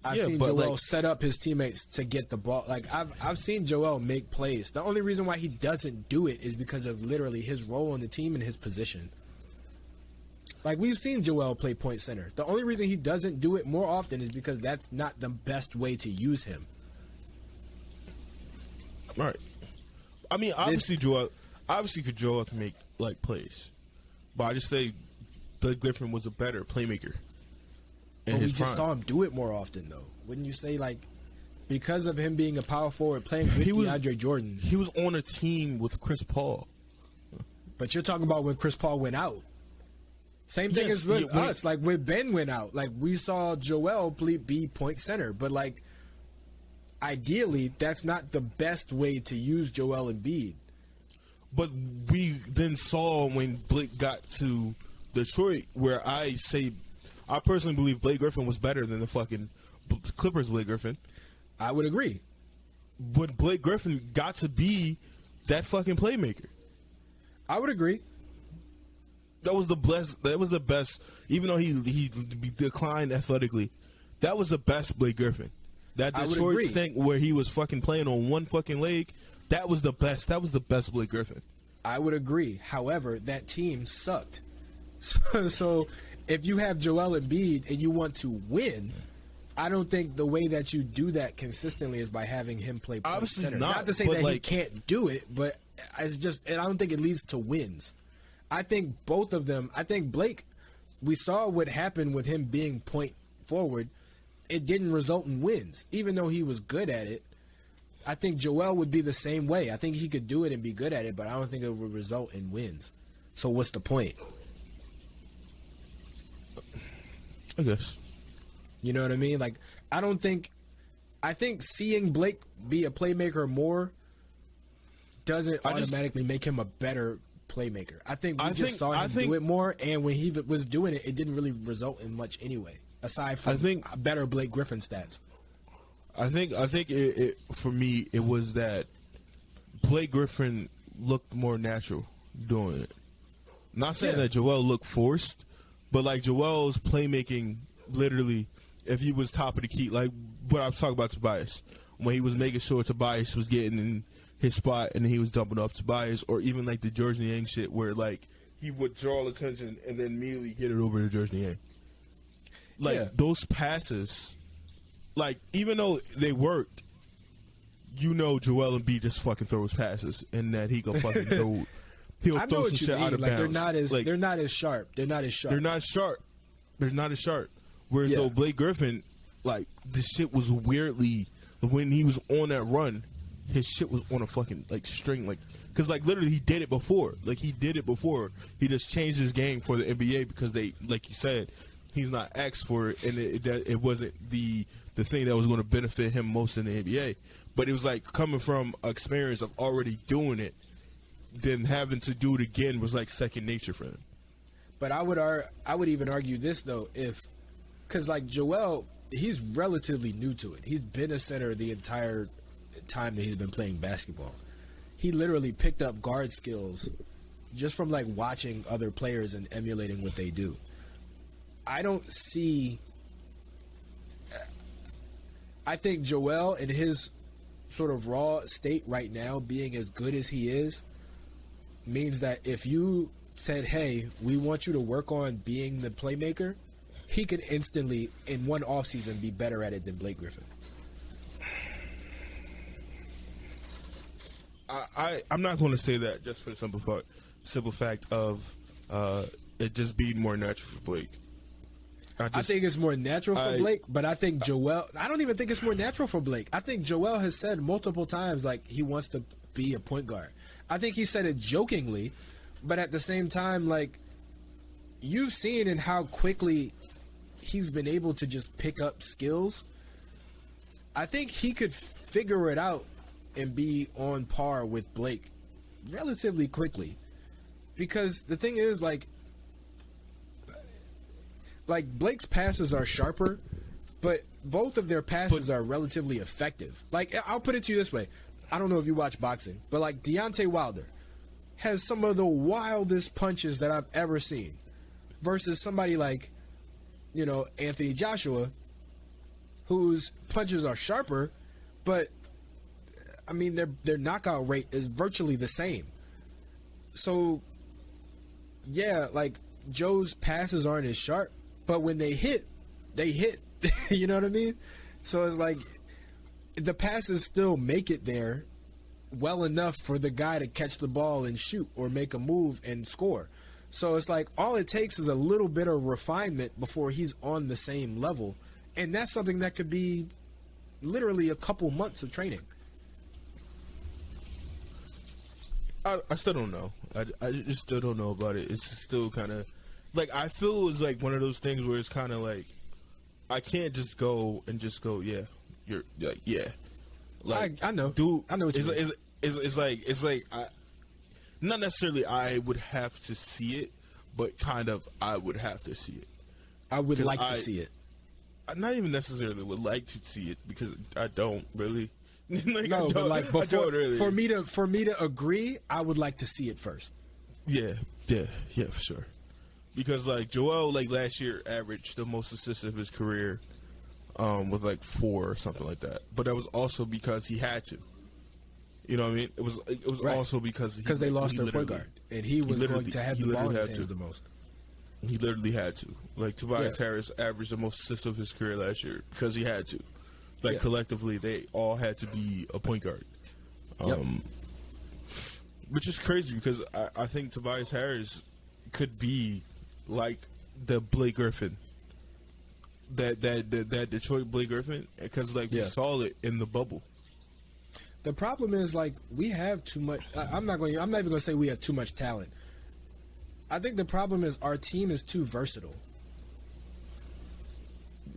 I've seen Joel set up his teammates to get the ball. Like I've seen Joel make plays. The only reason why he doesn't do it is because of literally his role on the team and his position. Like we've seen Joel play point center. The only reason he doesn't do it more often is because that's not the best way to use him. All right. I mean, obviously Joel can make like plays, but I just say Blake Griffin was a better playmaker. But we just saw him do it more often, though. Wouldn't you say, like, because of him being a power forward playing with DeAndre Jordan? He was on a team with Chris Paul. But you're talking about when Chris Paul went out. Same thing as with us. Like, when Ben went out, like, we saw Joel be point center. But, like, ideally, that's not the best way to use Joel Embiid. But we then saw when Blake got to Detroit where I personally believe Blake Griffin was better than the fucking Clippers Blake Griffin. I would agree. But Blake Griffin got to be that fucking playmaker. I would agree. That was the best. Even though he declined athletically, that was the best Blake Griffin. That Detroit stink where he was fucking playing on one fucking leg, that was the best. That was the best Blake Griffin. I would agree. However, that team sucked. So if you have Joel Embiid and you want to win, I don't think the way that you do that consistently is by having him play point center. Not to say that he can't do it, but it's just, and I don't think it leads to wins. I think both of them. I think Blake, we saw what happened with him being point forward. It didn't result in wins, even though he was good at it. I think Joel would be the same way. I think he could do it and be good at it, but I don't think it would result in wins. So what's the point? I guess. You know what I mean? Like, I think seeing Blake be a playmaker more doesn't automatically make him a better playmaker. I think we just saw him do it more, and when he was doing it, it didn't really result in much anyway, aside from better Blake Griffin stats. I think it for me, it was that Blake Griffin looked more natural doing it. Not saying that Joel looked forced, but like Joel's playmaking, literally, if he was top of the key, like what I was talking about Tobias, when he was making sure Tobias was getting in his spot and he was dumping off Tobias, or even like the George Niang shit where like he would draw attention and then immediately get it over to George Niang. Like those passes, like even though they worked, you know Joel Embiid just fucking throws passes and that he gonna fucking throw. He'll throw some shit out of bounds. They're not as sharp. They're not as sharp. Whereas though Blake Griffin, like this shit was weirdly when he was on that run, his shit was on a fucking like string, like because like literally he did it before. Like he did it before. He just changed his game for the NBA because they, like you said, he's not asked for it, and it wasn't the thing that was going to benefit him most in the NBA. But it was like coming from experience of already doing it. Then having to do it again was like second nature for him. But I would even argue this though, because like Joel, he's relatively new to it. He's been a center the entire time that he's been playing basketball. He literally picked up guard skills just from like watching other players and emulating what they do. I don't see. I think Joel in his sort of raw state right now, being as good as he is, means that if you said, hey, we want you to work on being the playmaker, he could instantly, in one offseason, be better at it than Blake Griffin. I'm not going to say that just for the simple fact of it just being more natural for Blake. I think it's more natural for Blake, but I think Joel... I don't even think it's more natural for Blake. I think Joel has said multiple times, like, he wants to be a point guard. I think he said it jokingly, but at the same time, like, you've seen in how quickly he's been able to just pick up skills. I think he could figure it out and be on par with Blake relatively quickly. Because the thing is, like Blake's passes are sharper, but both of their passes are relatively effective. Like, I'll put it to you this way. I don't know if you watch boxing, but like Deontay Wilder has some of the wildest punches that I've ever seen versus somebody like, you know, Anthony Joshua, whose punches are sharper, but I mean their knockout rate is virtually the same. So yeah, like Joe's passes aren't as sharp, but when they hit. You know what I mean? So it's like the passes still make it there well enough for the guy to catch the ball and shoot or make a move and score. So it's like all it takes is a little bit of refinement before he's on the same level. And that's something that could be literally a couple months of training. I still don't know. I just still don't know about it. It's still kind of like I feel it's like one of those things where it's kind of like I can't just go, yeah, you're like, yeah. Like I know, dude. I know what you mean. It's like I, not necessarily I would have to see it, but kind of I would have to see it. I would like to see it. I not even necessarily would like to see it because I don't really. Like, no, but like before, for me to agree, I would like to see it first. Yeah, for sure. Because like Joel, like last year, averaged the most assists of his career, with like 4 or something like that. But that was also because he had to. You know what I mean? It was right. Also because they lost their point guard, and he was going to have the ball in his hands the most. He literally had to. Like Tobias Harris averaged the most assists of his career last year because he had to. Like collectively, they all had to be a point guard. Which is crazy because I think Tobias Harris could be like the Blake Griffin, that Detroit Blake Griffin, because like we saw it in the bubble. The problem is like we have too much. I'm not even going to say we have too much talent. I think the problem is our team is too versatile.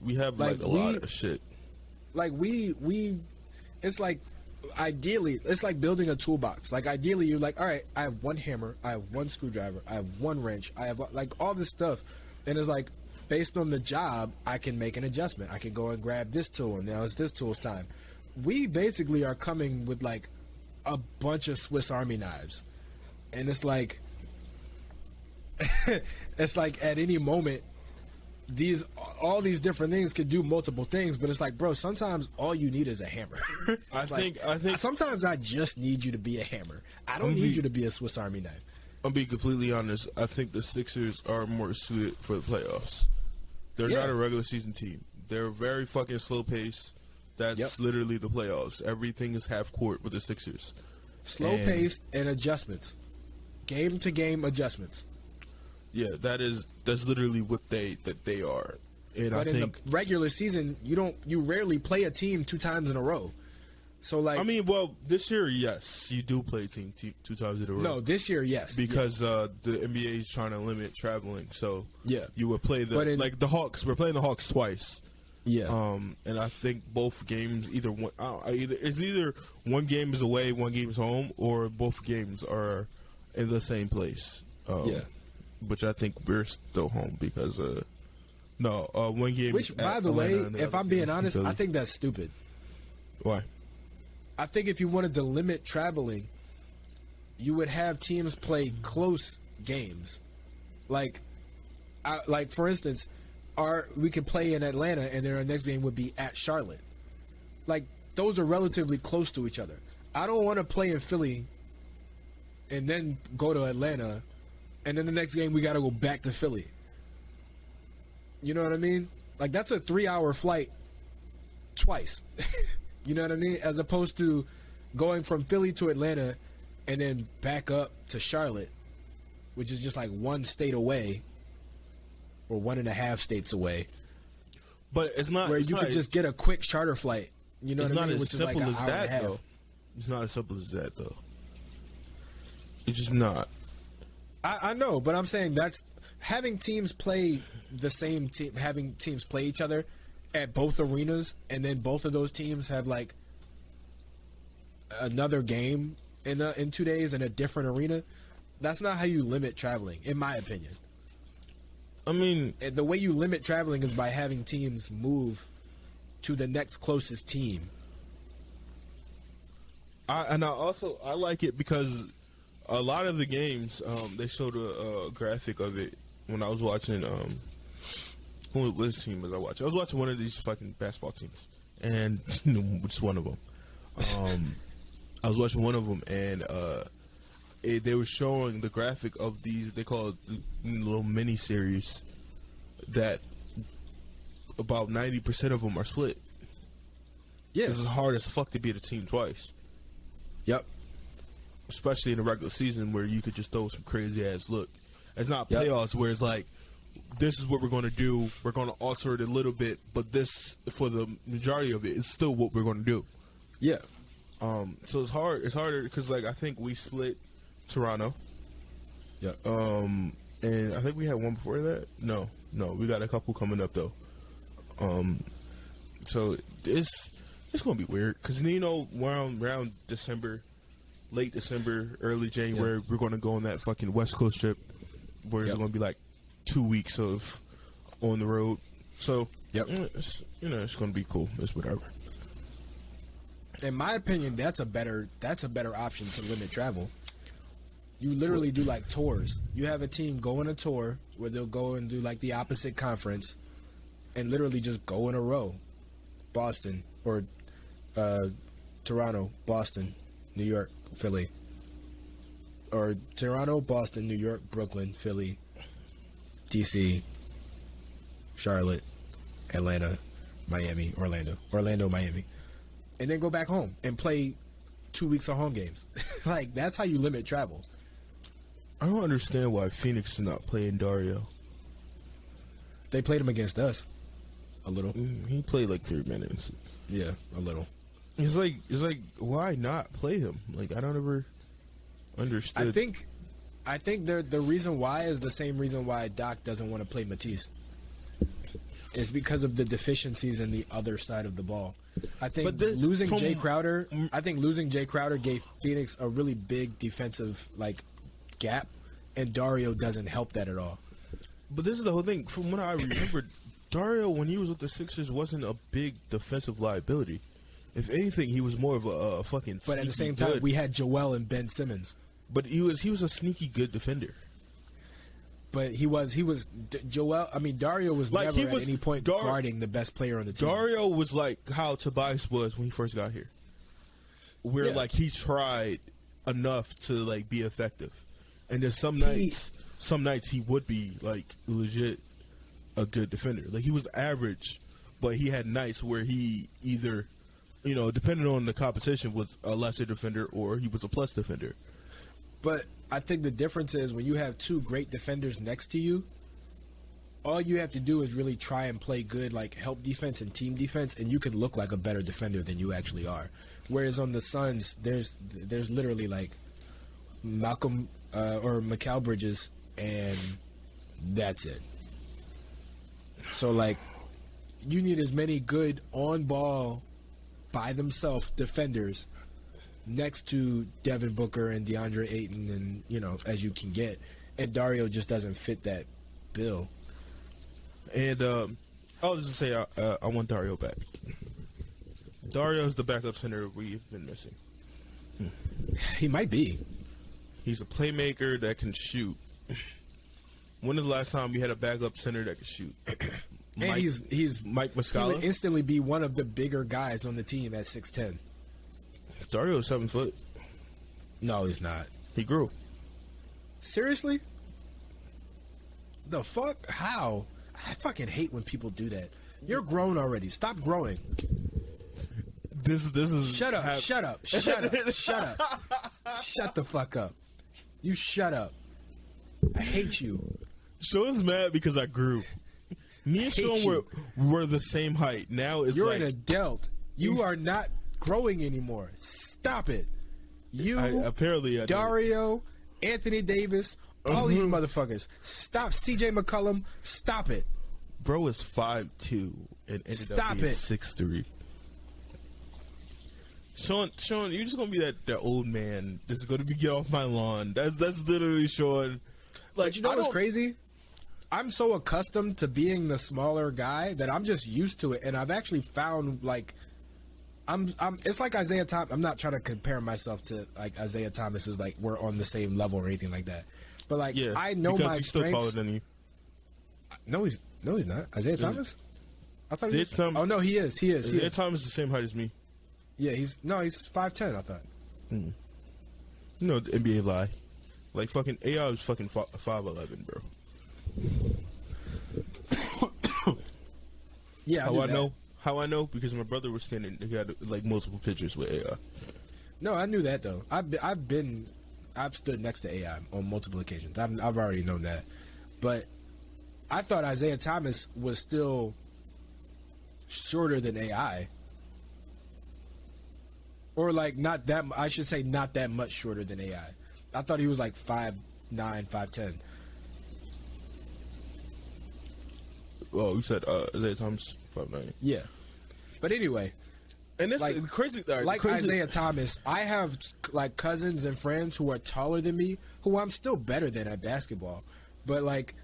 We have like a lot of shit. Like we it's like ideally it's like building a toolbox. Like ideally you're like, all right, I have one hammer, I have one screwdriver, I have one wrench, I have like all this stuff, and it's like based on the job I can make an adjustment. I can go and grab this tool, and now it's this tool's time. We basically are coming with like a bunch of Swiss Army knives, and it's like it's like at any moment all these different things could do multiple things, but it's like, bro, sometimes all you need is a hammer. I think sometimes I just need you to be a hammer. I don't need you to be a Swiss Army knife. I'll be completely honest. I think the Sixers are more suited for the playoffs. They're not a regular season team. They're very fucking slow pace. That's literally the playoffs. Everything is half court with the Sixers. Slow paced and adjustments. Game to game adjustments. Yeah, that's literally what they are. And but I think in the regular season, you rarely play a team 2 times in a row. So like, I mean, well, this year, yes, you do play a team 2 times in a row. No, this year, yes, because the NBA is trying to limit traveling. So you would play like the Hawks. We're playing the Hawks twice. Yeah. And I think both games either one game is away, one game is home, or both games are in the same place. Which I think we're still home because one game. Which, by the way, if I'm being honest, I think that's stupid. Why? I think if you wanted to limit traveling, you would have teams play close games. Like for instance, we could play in Atlanta and then our next game would be at Charlotte. Like, those are relatively close to each other. I don't want to play in Philly and then go to Atlanta, and then the next game we got to go back to Philly. You know what I mean? Like, that's a 3-hour flight twice. You know what I mean? As opposed to going from Philly to Atlanta and then back up to Charlotte, which is just like one state away or 1.5 states away. But it's not where you could just get a quick charter flight. You know what I mean? It's not as simple as that, though. It's not as simple as that, though. It's just not. I know, but I'm saying that's having teams play the same team, having teams play each other at both arenas, and then both of those teams have like another game in 2 days in a different arena. That's not how you limit traveling, in my opinion. I mean, the way you limit traveling is by having teams move to the next closest team. I like it because a lot of the games, they showed a graphic of it when I was watching. Which team was I watching? I was watching one of these fucking basketball teams, and just one of them. I was watching one of them, and they were showing the graphic of these. They call it little mini series that about 90% of them are split. Yeah, this is hard as fuck to beat a team twice. Yep. Especially in the regular season where you could just throw some crazy ass look. It's not playoffs where it's like, this is what we're going to do. We're going to alter it a little bit, but this, for the majority of it, is still what we're going to do. Yeah. So it's hard. It's harder because, like, I think we split Toronto. Yeah. And I think we had one before that. No, we got a couple coming up though. So it's going to be weird because around December, late December, early January, we're going to go on that fucking West Coast trip where it's going to be like 2 weeks of on the road. So it's going to be cool. It's whatever. In my opinion, that's a better option to limit travel. You literally do like tours. You have a team go on a tour where they'll go and do like the opposite conference and literally just go in a row. Boston or Toronto, Boston, New York, Philly. Or Toronto, Boston, New York, Brooklyn, Philly, DC, Charlotte, Atlanta, Miami, Orlando, Miami. And then go back home and play 2 weeks of home games. Like, that's how you limit travel. I don't understand why Phoenix is not playing Dario. They played him against us. A little. He played like 3 minutes. Yeah, a little. It's like, why not play him? Like, I don't ever understood. I think the reason why is the same reason why Doc doesn't want to play Matisse. It's because of the deficiencies in the other side of the ball. I think losing Jay Crowder gave Phoenix a really big defensive gap, and Dario doesn't help that at all. But this is the whole thing. From what I remember, Dario, when he was with the Sixers, wasn't a big defensive liability. If anything, he was more of a fucking. But at the same time, we had Joel and Ben Simmons. But he was a sneaky good defender. But Dario was never at any point guarding the best player on the team. Dario was like how Tobias was when he first got here. Where he tried enough to be effective. And then some nights he would be legit a good defender. Like he was average, but he had nights where he either, depending on the competition, was a lesser defender or he was a plus defender. But I think the difference is when you have two great defenders next to you, all you have to do is really try and play good, help defense and team defense, and you can look like a better defender than you actually are. Whereas on the Suns, there's literally Malcolm or Mikal Bridges, and that's it. So you need as many good on ball by themselves defenders next to Devin Booker and DeAndre Ayton and, as you can get. And Dario just doesn't fit that bill. And I was just say I want Dario back. Dario's the backup center we've been missing. He might be. He's a playmaker that can shoot. When was the last time we had a backup center that could shoot? And he's Mike Muscala. He would instantly be one of the bigger guys on the team at 6'10". Dario is 7 foot. No, he's not. He grew. Seriously? The fuck? How? I fucking hate when people do that. You're grown already. Stop growing. This is Shut up! Shut the fuck up! You shut up! I hate you. Sean's mad because I grew. Me and Sean were the same height. Now it's you're like, an adult. You are not growing anymore. Stop it. You, apparently, Dario, Anthony Davis, all these motherfuckers. Stop, CJ McCollum. Stop it. Bro is 5'2" and ended up being 6'3". Sean, you're just gonna be that old man that's gonna be get off my lawn. That's literally Sean. Like, you know what's crazy? I'm so accustomed to being the smaller guy that I'm just used to it, and I've actually found like I'm. It's like Isaiah Thomas. I'm not trying to compare myself to like Isaiah Thomas. Is like we're on the same level or anything like that. But like I know because my he's strengths. still taller than you. No, he's not. Isaiah Thomas. I thought he was. Thomas, oh no, he is. Isaiah Thomas is the same height as me. Yeah, he's 5'10". I thought. You know the NBA lie. Like fucking AI was fucking 5'11", bro. Yeah, How I know? Because my brother was standing. He had like multiple pictures with AI. No, I knew that though. I've stood next to AI on multiple occasions. I've already known that, but I thought Isaiah Thomas was still shorter than AI, or like not that. I should say not that much shorter than AI. I thought he was like 5'9", 5'10". Oh, you said Isaiah Thomas 5'9". Yeah, but anyway, and it's like, crazy. Like crazy. Isaiah Thomas, I have like cousins and friends who are taller than me, who I'm still better than at basketball. But like,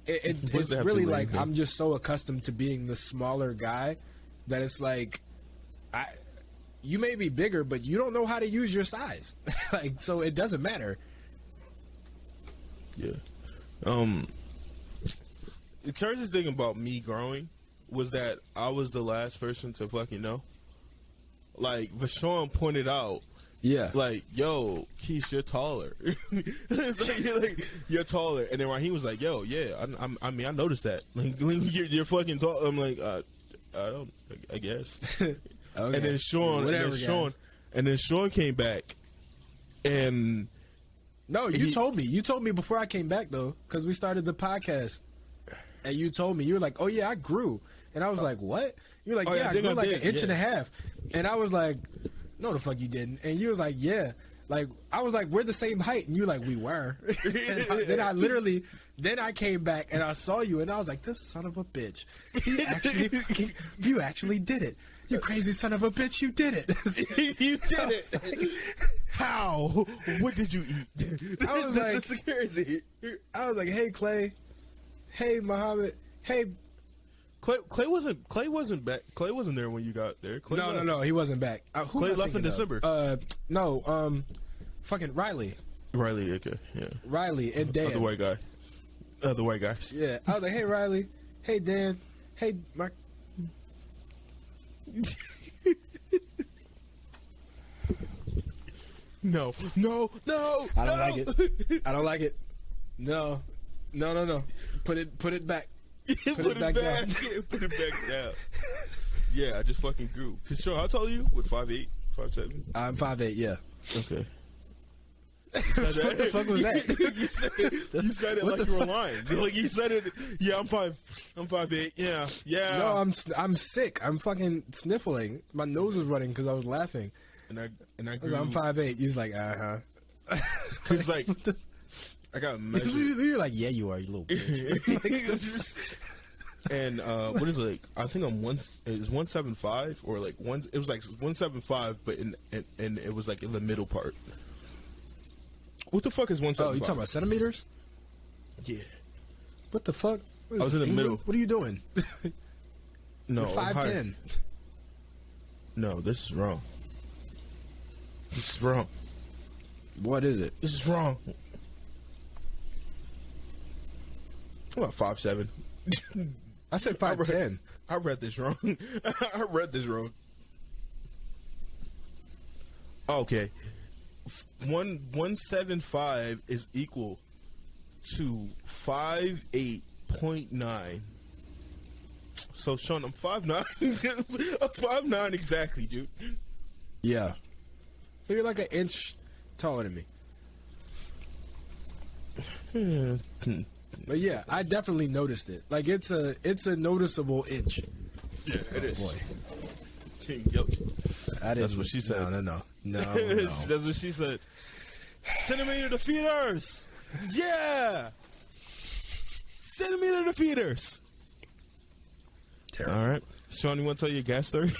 it's really like I'm just so accustomed to being the smaller guy that it's like, you may be bigger, but you don't know how to use your size. Like, so it doesn't matter. Yeah. The craziest thing about me growing was that I was the last person to fucking know. Like, Vashon pointed out, yeah, like, yo, Keith, you're taller. It's like, you're taller. And then Raheem was like, yo, yeah, I mean, I noticed that. Like, you're fucking tall. I'm like, I guess. Okay. And then Sean came back, and no, you told me. You told me before I came back though, because we started the podcast, and you told me you were like, "Oh yeah, I grew," and I was like, "What?" You're like, "Yeah, I grew like an inch and a half," and I was like, "No, the fuck you didn't," and you was like, "Yeah." Like, I was like, we're the same height, and you like, we were. Then I came back and I saw you, and I was like, this son of a bitch, you actually did it. You crazy son of a bitch, you did it. You did it. Like, how? What did you eat? I was like, crazy. I was like, hey Clay, hey Muhammad, hey. Clay wasn't back. Clay wasn't there when you got there. No, he wasn't back. Clay left in December. Fucking Riley. Riley, okay, yeah. Riley and Dan. Other white guy. Other white guys. Yeah, I was like, hey Riley, hey Dan, hey Mark. No. I don't like it. I don't like it. No. Put it back. Put it back down. Put it back down. Yeah, I just fucking grew. Sure, how tall are you? What, 5'8", 5'7"? I'm 5'8", yeah. Okay. What the fuck was that? you said it like you were lying. Like you said it. Yeah, I'm 5'8". Yeah. No, I'm sick. I'm fucking sniffling. My nose was running because I was laughing. And I grew. I'm 5'8". He's like, He's like, I got measured. You're like, yeah, you are, you little bitch. And what is it? Like, I think it's 175 or like one. It was like 175, but and it was like in the middle part. What the fuck is 175? Oh, you talking about centimeters? Yeah. What the fuck? I was in the middle. What are you doing? No, 5'10". No, this is wrong. This is wrong. What is it? This is wrong. I'm about 5'7". I said 5'10". I read this wrong. I read this wrong. Okay. 175 is equal to 58.9. So Sean, I'm 5'9". I'm 5'9" exactly, dude. Yeah. So you're like an inch taller than me. But yeah, I definitely noticed it. Like it's a noticeable inch. Yeah, it is. Boy. Yep. That's what she said. No. That's what she said. Centimeter defeaters. Yeah. Centimeter defeaters. Terrible. All right. Sean, you want to tell your gas story?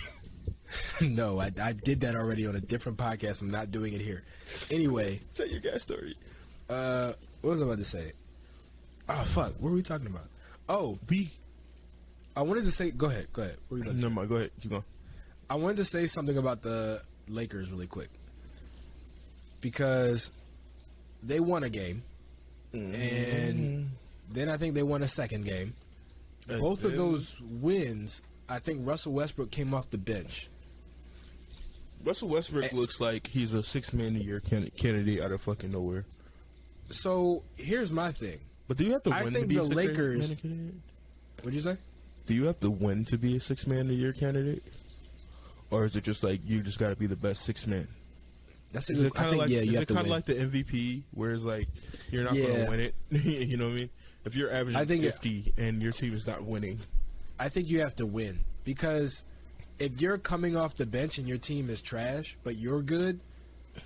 No, I did that already on a different podcast. I'm not doing it here. Anyway. Tell your gas story. What was I about to say? Oh, fuck. What were we talking about? Oh, I wanted to say... Go ahead. What were you about to say? Never mind. Go ahead. Keep going. I wanted to say something about the Lakers really quick. Because they won a game. And then I think they won a second game. Both of those wins, I think Russell Westbrook came off the bench. Russell Westbrook looks like he's a six-man-a-year candidate out of fucking nowhere. So, here's my thing. But do you have to win to be a six-man Lakers... candidate? What'd you say? Do you have to win to be a six-man-a-year candidate? Or is it just like you just got to be the best six-man? That's is it kind of like, you have to win. Like the MVP, where it's like you're not going to win it? You know what I mean? If you're averaging 50 and your team is not winning. I think you have to win. Because if you're coming off the bench and your team is trash, but you're good,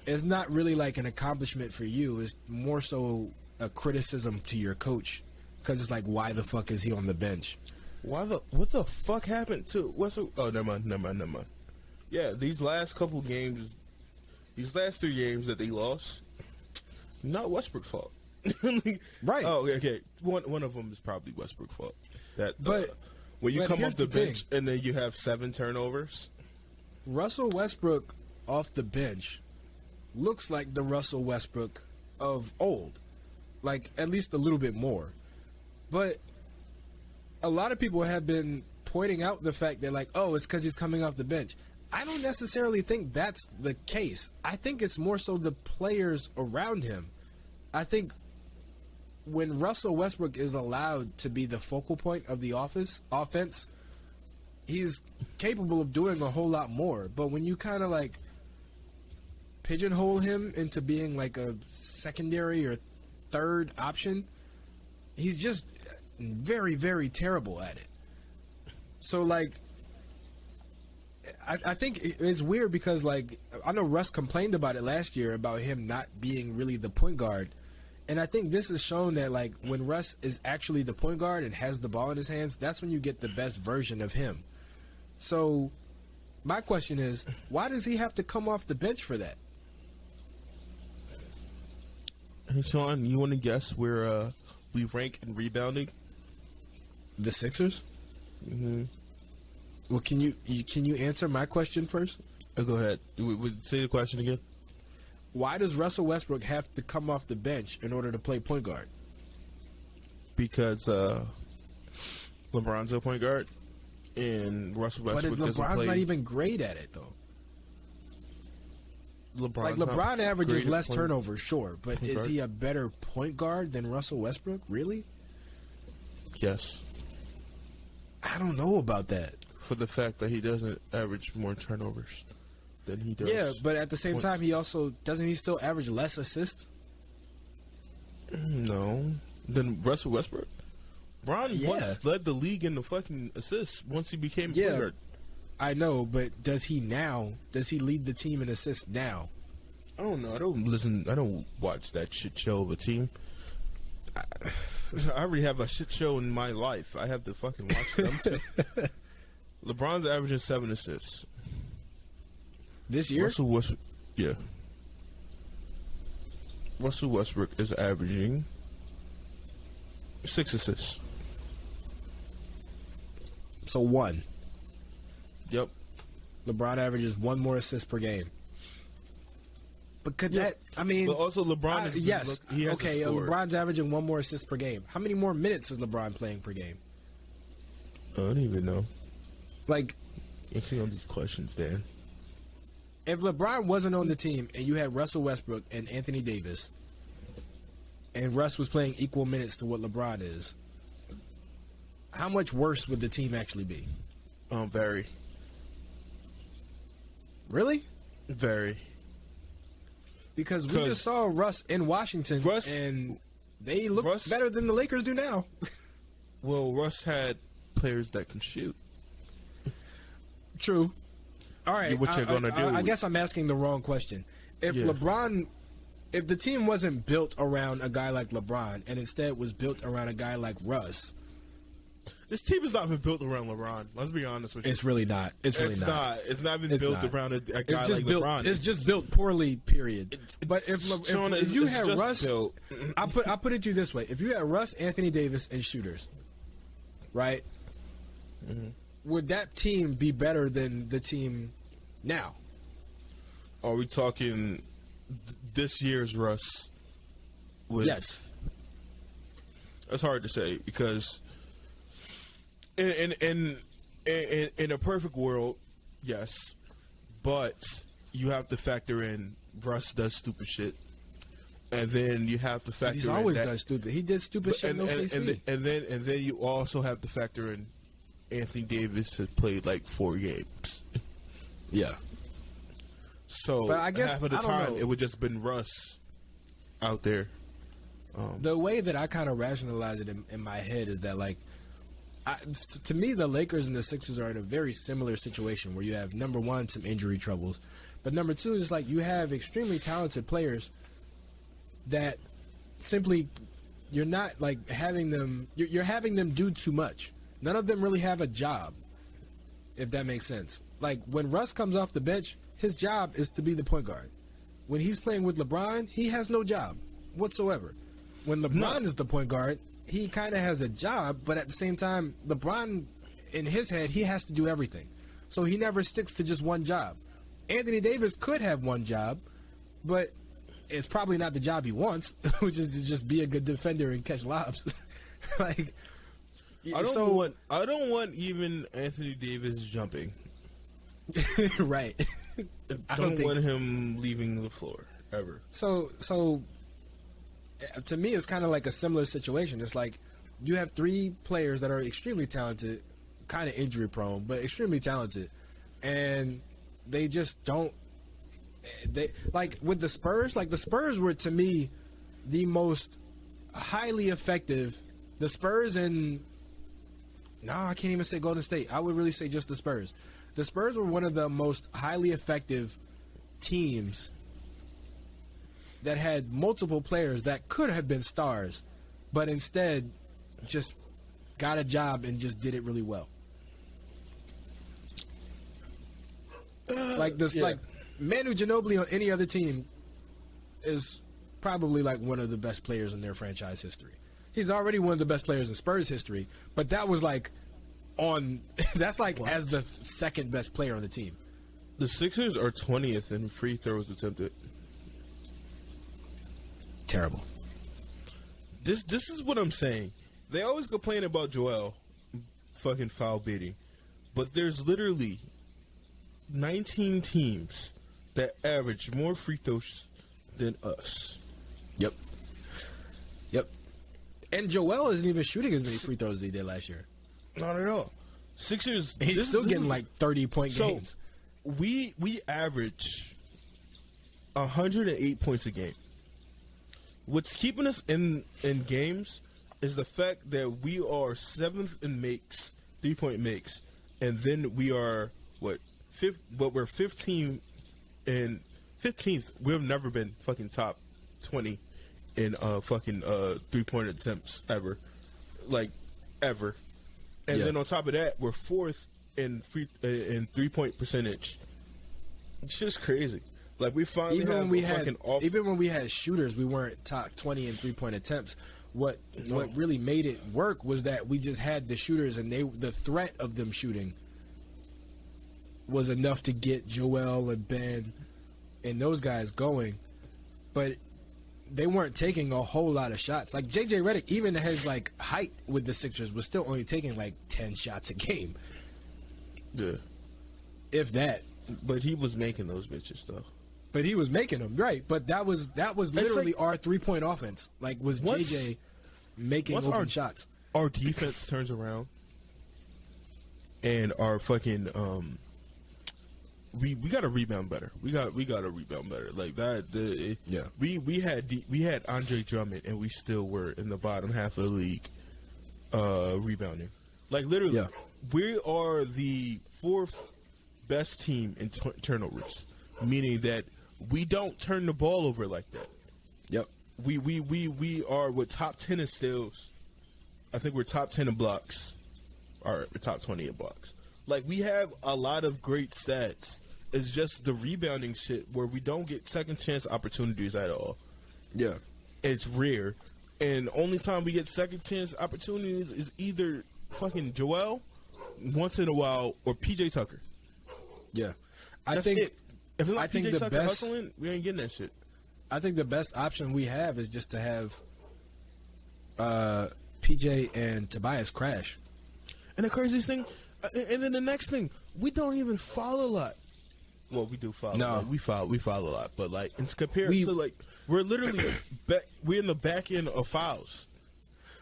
it's not really like an accomplishment for you. It's more so a criticism to your coach. Because it's like, why the fuck is he on the bench? What the fuck happened to oh, never mind. Yeah, these last couple games, these last 3 games that they lost, not Westbrook's fault. Right. Oh, okay. One of them is probably Westbrook's fault. But when you come off the bench and then you have 7 turnovers. Russell Westbrook off the bench looks like the Russell Westbrook of old. Like, at least a little bit more. But a lot of people have been pointing out the fact that, like, oh, it's because he's coming off the bench. I don't necessarily think that's the case. I think it's more so the players around him. I think when Russell Westbrook is allowed to be the focal point of the offense, he's capable of doing a whole lot more. But when you kind of, like, pigeonhole him into being, like, a secondary or third option, he's just very, very terrible at it. So, like, I think it's weird because, like, I know Russ complained about it last year about him not being really the point guard. And I think this has shown that, like, when Russ is actually the point guard and has the ball in his hands, that's when you get the best version of him. So, my question is, why does he have to come off the bench for that? Hey, Sean, you want to guess where we rank in rebounding? The Sixers? Mm-hmm. Well, can you answer my question first? Go ahead. Say the question again. Why does Russell Westbrook have to come off the bench in order to play point guard? Because LeBron's a point guard, and Russell Westbrook doesn't play. But LeBron's not even great at it, though. LeBron averages less turnovers, sure, but is he a better point guard than Russell Westbrook? Really? Yes. I don't know about that. For the fact that he doesn't average more turnovers than he does. Yeah, but at the same time, he also doesn't he still average less assists? No, than Russell Westbrook. Bron once led the league in the fucking assists once he became a point guard. I know, but does he now? Does he lead the team in assists now? I don't know. I don't watch that shit show of a team. I already have a shit show in my life. I have to fucking watch them too. LeBron's averaging 7 assists this year. Russell Westbrook is averaging 6 assists. So 1. Yep. LeBron averages 1 more assist per game. But could that? I mean, but also LeBron is yes. He has okay, LeBron's averaging 1 more assist per game. How many more minutes is LeBron playing per game? I don't even know. Like, answering all these questions, man. If LeBron wasn't on the team and you had Russell Westbrook and Anthony Davis, and Russ was playing equal minutes to what LeBron is, how much worse would the team actually be? Very. Really? Very. Because we just saw Russ in Washington, and they look better than the Lakers do now. Well, Russ had players that can shoot. True. All right. What you're gonna do? I guess I'm asking the wrong question. If the team wasn't built around a guy like LeBron, and instead was built around a guy like Russ. This team has not been built around LeBron. Let's be honest with you. It's really not. It's not. It's not been built around a guy like LeBron. It's just built poorly, period. But if you had Russ, I put it to you this way: if you had Russ, Anthony Davis, and shooters, right? Mm-hmm. Would that team be better than the team now? Are we talking this year's Russ? Yes. That's hard to say because in a perfect world, yes, but you have to factor in Russ does stupid shit, and then you have to factor. He's always done stupid. He did stupid shit in OKC. And then you also have to factor in Anthony Davis has played like 4 games. Yeah. So but I guess, half of the time it would just been Russ out there. The way that I kind of rationalize it in my head is that, like, to me, the Lakers and the Sixers are in a very similar situation where you have, number one, some injury troubles, but number two is like you have extremely talented players that simply you're not like having them. You're having them do too much. None of them really have a job, if that makes sense. Like when Russ comes off the bench, his job is to be the point guard. When he's playing with LeBron, he has no job whatsoever. When LeBron is the point guard, he kind of has a job, but at the same time, LeBron, in his head, he has to do everything. So he never sticks to just one job. Anthony Davis could have one job, but it's probably not the job he wants, which is to just be a good defender and catch lobs. Like, I don't want even Anthony Davis jumping. Right. I don't want him leaving the floor ever. So to me, it's kind of like a similar situation. It's like you have 3 players that are extremely talented, kind of injury prone, but extremely talented, and they just don't. They like with the Spurs. Like the Spurs were to me the most highly effective. The Spurs and I can't even say Golden State. I would really say just the Spurs. The Spurs were one of the most highly effective teams that had multiple players that could have been stars, but instead just got a job and just did it really well. Like Manu Ginobili on any other team is probably like one of the best players in their franchise history. He's already one of the best players in Spurs history, but that was like that's like as the second best player on the team. The Sixers are 20th in free throws attempted. Terrible. This is what I'm saying. They always complain about Joel fucking foul beating, but there's literally 19 teams that average more free throws than us. Yep. And Joel isn't even shooting as many free throws as he did last year. Not at all. Sixers. He's still getting like 30-point games. We average 108 points a game. What's keeping us in games is the fact that we are 7th in makes, 3-point makes, and then we are fifth, but we're 15 and 15th. We've never been fucking top 20 in fucking 3-point attempts ever, ever. And then on top of that, we're 4th in 3-point percentage. It's just crazy. Like we finally even when we had shooters, we weren't top 20 in 3-point attempts. What really made it work was that we just had the shooters, and the threat of them shooting was enough to get Joel and Ben and those guys going. But they weren't taking a whole lot of shots. Like JJ Redick, even his like height with the Sixers, was still only taking like 10 shots a game. Yeah, if that. But he was making those bitches though. But he was making them, right? But that was literally our 3-point offense. Like was JJ making open shots? Our defense turns around. and our fucking we got to rebound better. We got to rebound better. Like that. We had Andre Drummond, and we still were in the bottom half of the league rebounding. Like literally, we are the 4th best team in turnovers, meaning that we don't turn the ball over like that. Yep. We are with top 10 in steals. I think we're top 10 in blocks. Or we're top 20 in blocks. Like, we have a lot of great stats. It's just the rebounding shit where we don't get second chance opportunities at all. Yeah. It's rare. And only time we get second chance opportunities is either fucking Joel once in a while or PJ Tucker. Yeah. That's think it. If it's not I think PJ the Tucker best hustling, we ain't getting that shit. I think the best option we have is just to have PJ and Tobias crash. And the craziest thing, and then the next thing, we don't even foul a lot. Well, we do foul. No, we foul a lot, but like in comparison to like we're literally we're in the back end of fouls.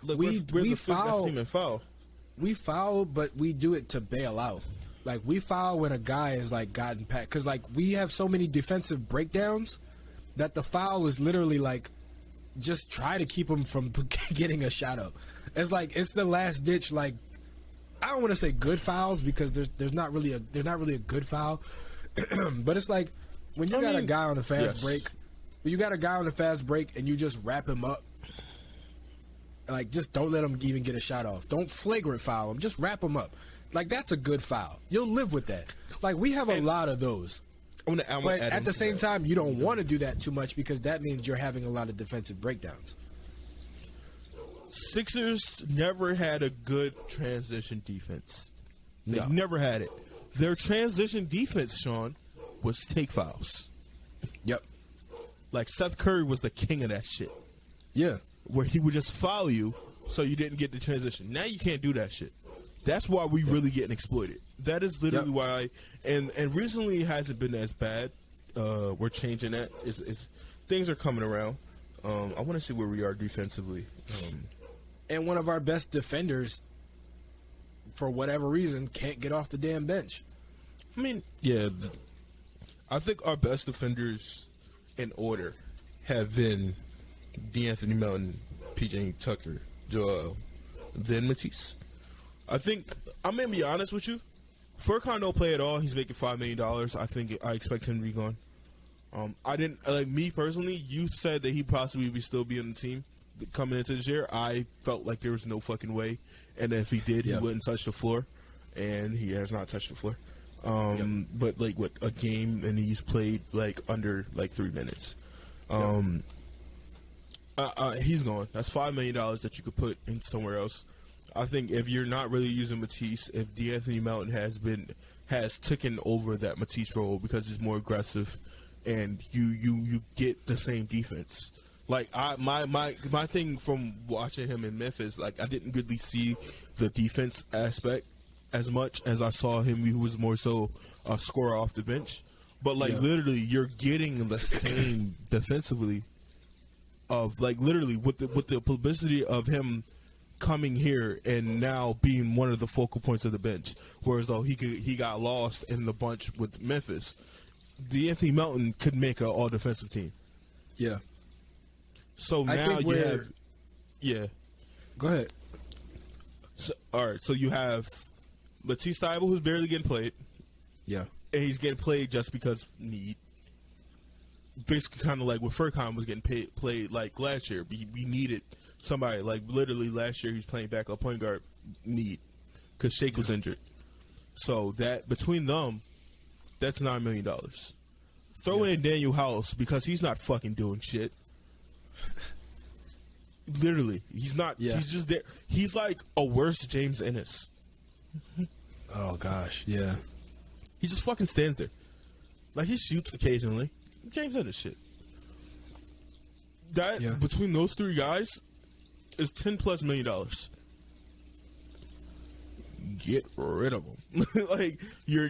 Look, we're the 5th best team in foul. We foul, but we do it to bail out. Like we foul when a guy is like gotten packed, because like we have so many defensive breakdowns that the foul is literally like just try to keep him from getting a shot up. It's like it's the last ditch. Like I don't want to say good fouls because there's not really a good foul. But it's like when you got a guy on a fast break, when you got a guy on a fast break and you just wrap him up, like just don't let him even get a shot off. Don't flagrant foul him. Just wrap him up. Like that's a good foul. You'll live with that. Like we have a lot of those. But at the same time, you don't want to do that too much because that means you're having a lot of defensive breakdowns. Sixers never had a good transition defense. They never had it. Their transition defense, Sean, was take fouls. Yep. Like Seth Curry was the king of that shit. Yeah. Where he would just foul you so you didn't get the transition. Now you can't do that shit. That's why we really getting exploited. That is literally why. And recently it hasn't been as bad. We're changing that. It's things are coming around. I want to see where we are defensively. And one of our best defenders, for whatever reason, can't get off the damn bench. I mean, yeah. I think our best defenders in order have been D'Anthony Melton, PJ Tucker, Joel, then Matisse. I think, I'm going to be honest with you. Furkan don't play at all. He's making $5 million. I expect him to be gone. I didn't, like me personally, you said that he possibly would still be on the team coming into this year. I felt like there was no fucking way. And if he did, he wouldn't touch the floor. And he has not touched the floor. But like what, a game, and he's played like under like 3 minutes. He's gone. That's $5 million that you could put in somewhere else. I think if you're not really using Matisse, if D'Anthony Melton has taken over that Matisse role because he's more aggressive, and you get the same defense. Like my thing from watching him in Memphis, like I didn't really see the defense aspect as much as I saw him. He was more so a scorer off the bench, but like literally you're getting the same defensively. Of like literally with the publicity of him coming here and now being one of the focal points of the bench, whereas though he got lost in the bunch with Memphis, D'Anthony Melton could make an all defensive team. Yeah. So now you have, Go ahead. So, all right, so you have Matisse Thybulle, who's barely getting played. Yeah. And he's getting played just because need. Basically, kind of like what Furkan was getting played like last year. We needed somebody, like literally last year he's playing backup point guard need because Shake was injured. So that between them, that's $9 million. Throw in Daniel House because he's not fucking doing shit. Literally, he's not. Yeah. He's just there. He's like a worse James Ennis. Oh gosh, yeah. He just fucking stands there. Like he shoots occasionally. James Ennis shit. That between those three guys is $10+ million. Get rid of them. Like you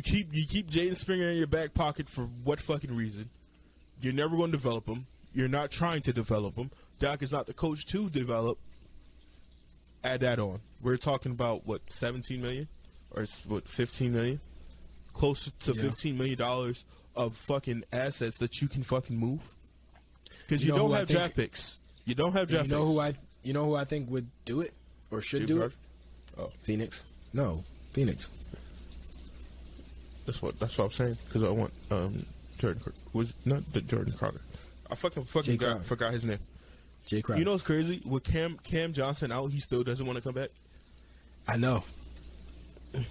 keep Jaden Springer in your back pocket for what fucking reason? You're never going to develop him. You're not trying to develop him. Doc is not the coach to develop. Add that on. We're talking about what, $17 million? or it's what, $15 million, close to $15 million of fucking assets that you can fucking move. Because you don't have draft picks. You don't have draft picks. You know who I think would do it or should do it? Oh, Phoenix. No, Phoenix. That's what I'm saying. Because I want Jordan. Was not the Jordan Carter. I fucking forgot his name. Jay Crowder. You know what's crazy? With Cam Johnson out, he still doesn't want to come back. I know.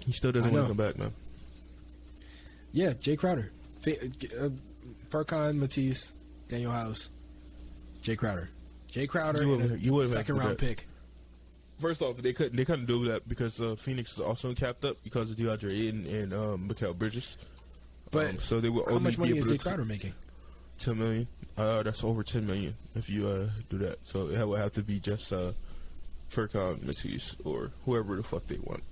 He still doesn't want to come back, man. Yeah, Jay Crowder. Furkan, Matisse, Daniel House, Jay Crowder. Jay Crowder, second round pick. First off, they couldn't do that because Phoenix is also capped up because of DeAndre Ayton and Mikal Bridges. But so they will how much money is Jay Crowder making? $10 million. That's over $10 million if you do that. So it would have to be just Furkan, Matisse, or whoever the fuck they want.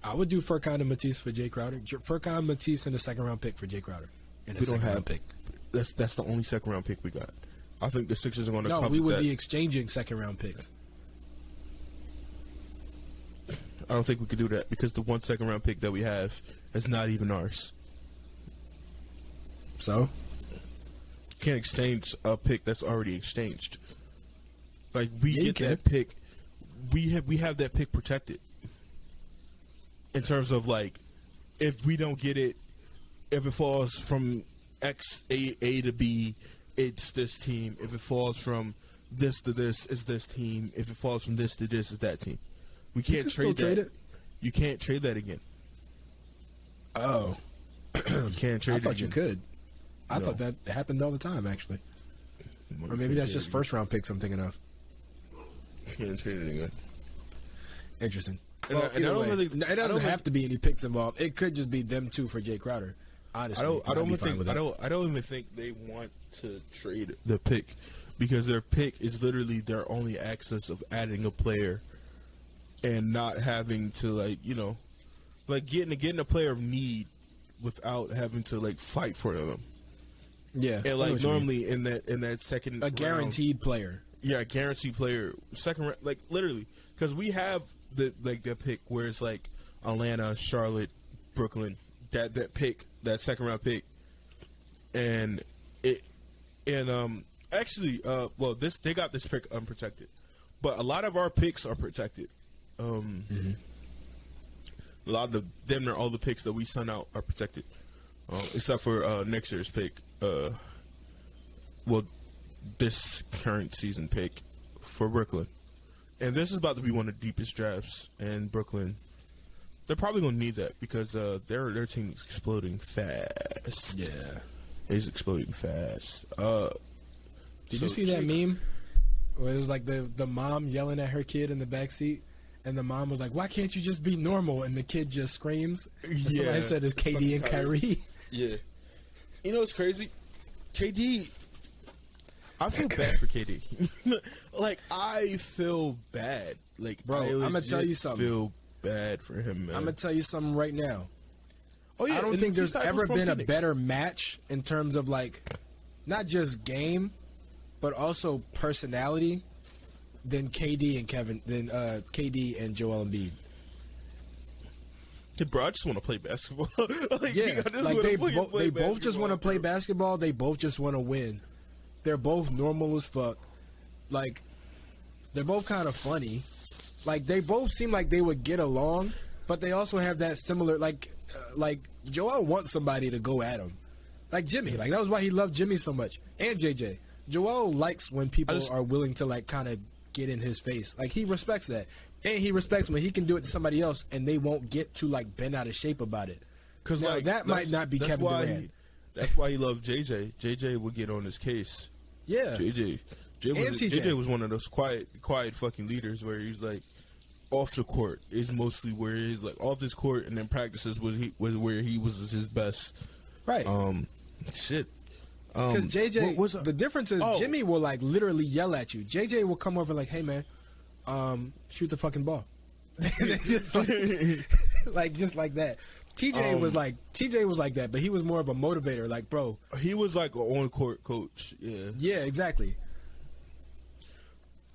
I would do Furkan and Matisse for Jay Crowder. Furkan, Matisse, and a second round pick for Jay Crowder. And we don't have pick. That's the only second round pick we got. I think the Sixers are going to. No, we would be exchanging second round picks. I don't think we could do that because the one second round pick that we have is not even ours. So? Can't exchange a pick that's already exchanged. Like we get that pick, we have that pick protected. In terms of like, if we don't get it, if it falls from X A to B, it's this team. If it falls from this to this, it's this team. If it falls from this to this, it's that team. We can't trade that. You can't trade that again. Oh, you can't trade. I thought you could. I thought that happened all the time, actually. Or maybe that's just first round picks I'm thinking of. Can't trade it again. Interesting. Well, it doesn't have to be any picks involved. It could just be them two for Jay Crowder. Honestly, I don't even think they want to trade the pick because their pick is literally their only access of adding a player and not having to getting a player of need without having to fight for them. Yeah, and normally in that second guaranteed player. Yeah, a guaranteed player. Second round, literally, because we have that pick where it's Atlanta, Charlotte, Brooklyn, that pick, that second round pick, and they got this pick unprotected, but a lot of our picks are protected. A lot of them, all the picks that we send out are protected, except for next year's pick. This current season pick for Brooklyn. And this is about to be one of the deepest drafts in Brooklyn. They're probably going to need that because their team is exploding fast. Yeah. It's exploding fast. Did you see that meme? Where it was the mom yelling at her kid in the backseat, and the mom was like, "Why can't you just be normal?" And the kid just screams. And somebody said it's KD and Kyrie. Yeah. You know what's crazy? KD... I feel bad for KD. I feel bad. Bro, I'm gonna tell you something. I feel bad for him, man. I'm gonna tell you something right now. Oh yeah, I don't think there's ever been a better match in terms of not just game, but also personality than KD and Joel Embiid. Bro, I just want to play basketball. They both just want to play basketball. They both just want to win. They're both normal as fuck. They're both kind of funny. They both seem like they would get along, but they also have that similar, Joel wants somebody to go at him. Jimmy. That was why he loved Jimmy so much. And JJ. Joel likes when people are willing to, kind of get in his face. He respects that. And he respects when he can do it to somebody else and they won't get too, bent out of shape about it. Because, that might not be Kevin Durant. That's why he loved JJ. JJ would get on his case. Yeah. JJ was one of those quiet fucking leaders where he's off the court is mostly where he's off this court, and then practices was where he was his best. Right. Shit. Because JJ, the difference is Jimmy will literally yell at you. JJ will come over hey man, shoot the fucking ball. just like that. TJ was like that, but he was more of a motivator. Bro, he was an on court coach. Yeah. Yeah, exactly.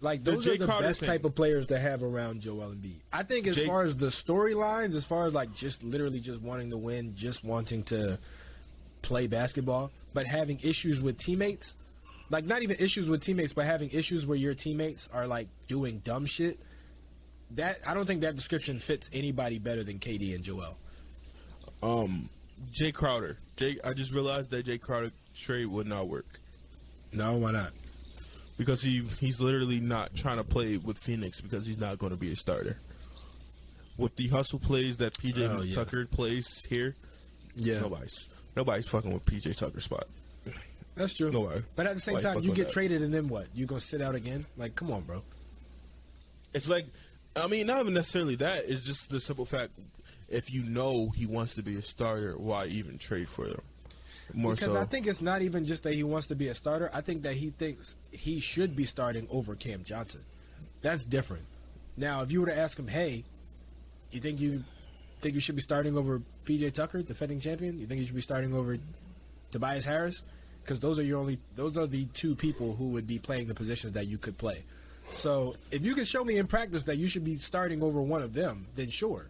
Like, those are the best type of players to have around Joel Embiid. I think as far as the storylines, as far as like just literally just wanting to win, just wanting to play basketball, but having issues with teammates, like not even issues with teammates, but having issues where your teammates are like doing dumb shit, that I don't think that description fits anybody better than KD and Joel. Jay Crowder. I just realized that Jay Crowder trade would not work. No, why not? Because he's literally not trying to play with Phoenix because he's not going to be a starter. With the hustle plays that PJ Tucker plays here, nobody's fucking with PJ Tucker's spot. That's true. Nobody. But at the same time, you get traded and then what? You gonna sit out again? Like, come on, bro. It's like, I mean, not even necessarily that. It's just the simple fact, if you know he wants to be a starter, why even trade for him? Because I think it's not even just that he wants to be a starter. I think that he thinks he should be starting over Cam Johnson. That's different. Now, if you were to ask him, hey, you think you should be starting over PJ Tucker, defending champion? You think you should be starting over Tobias Harris? Because those are the two people who would be playing the positions that you could play. So if you can show me in practice that you should be starting over one of them, then sure.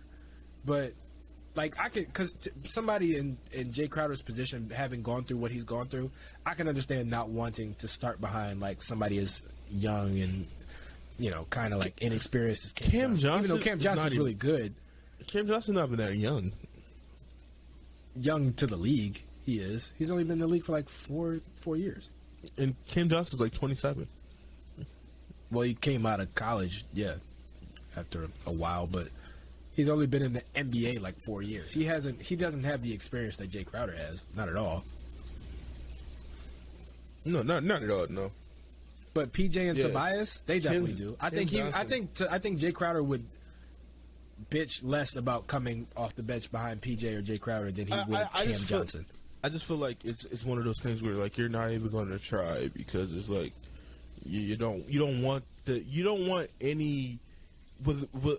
But like I could, because somebody in Jay Crowder's position, having gone through what he's gone through, I can understand not wanting to start behind like somebody as young and kind of like inexperienced as Cam Johnson. Even though Cam Johnson's really good, Cam Johnson's not been that young. Young to the league, he is. He's only been in the league for like four years. And Cam Johnson's like 27. Well, he came out of college, after a while, but he's only been in the NBA like 4 years. He doesn't have the experience that Jay Crowder has. Not at all. No, not at all. No. But PJ and Tobias, they definitely do. I think Jay Crowder would bitch less about coming off the bench behind PJ or Jay Crowder than he would Cam Johnson. I just feel like it's one of those things where like you're not even going to try because it's like you don't want any.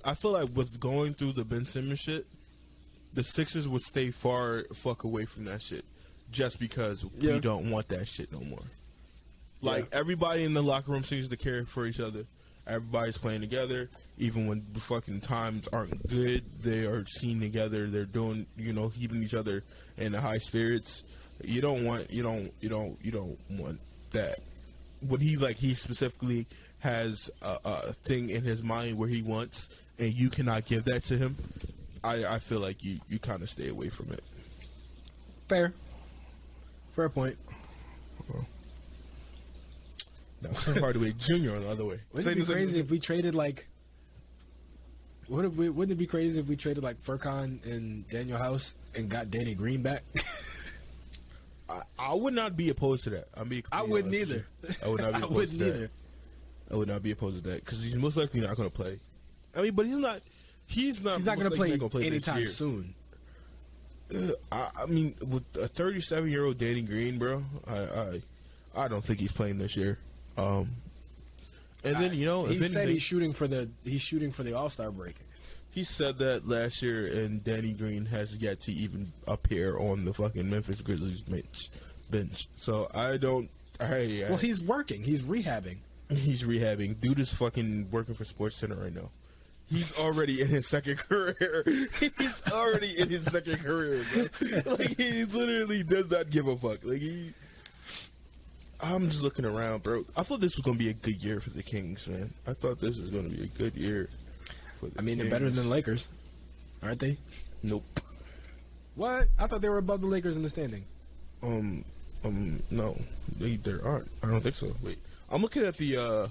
I feel like with going through the Ben Simmons shit, the Sixers would stay fuck away from that shit just because we don't want that shit no more. Like everybody in the locker room seems to care for each other. Everybody's playing together, even when the fucking times aren't good. They are seen together. They're doing, keeping each other in the high spirits. You don't want that. When he specifically has a thing in his mind where he wants, and you cannot give that to him, I feel like you kind of stay away from it. Fair point. Now, Hardaway Jr. on the other way. Wouldn't it be crazy if we traded like? Wouldn't it be crazy if we traded like Furkan and Daniel House and got Danny Green back? I would not be opposed to that. I wouldn't either. I would not be opposed to that. I would not be opposed to that because he's most likely not going to play. I mean, but he's not. He's not going to play anytime soon. I mean, with a 37-year-old Danny Green, bro, I don't think he's playing this year. And then he said he's shooting for the All-Star break. He said that last year, and Danny Green has yet to even appear on the fucking Memphis Grizzlies bench. So I don't. Well, he's working. He's rehabbing. He's rehabbing. Dude is fucking working for SportsCenter right now. He's already in his second career. He's already in his second career, bro. Like, he literally does not give a fuck. Like, I'm just looking around, bro. I thought this was going to be a good year for the Kings, man. I thought this was going to be a good year for the Kings. They're better than the Lakers, aren't they? Nope. What? I thought they were above the Lakers in the standings. No. They aren't. I don't think so. Wait. I'm looking at the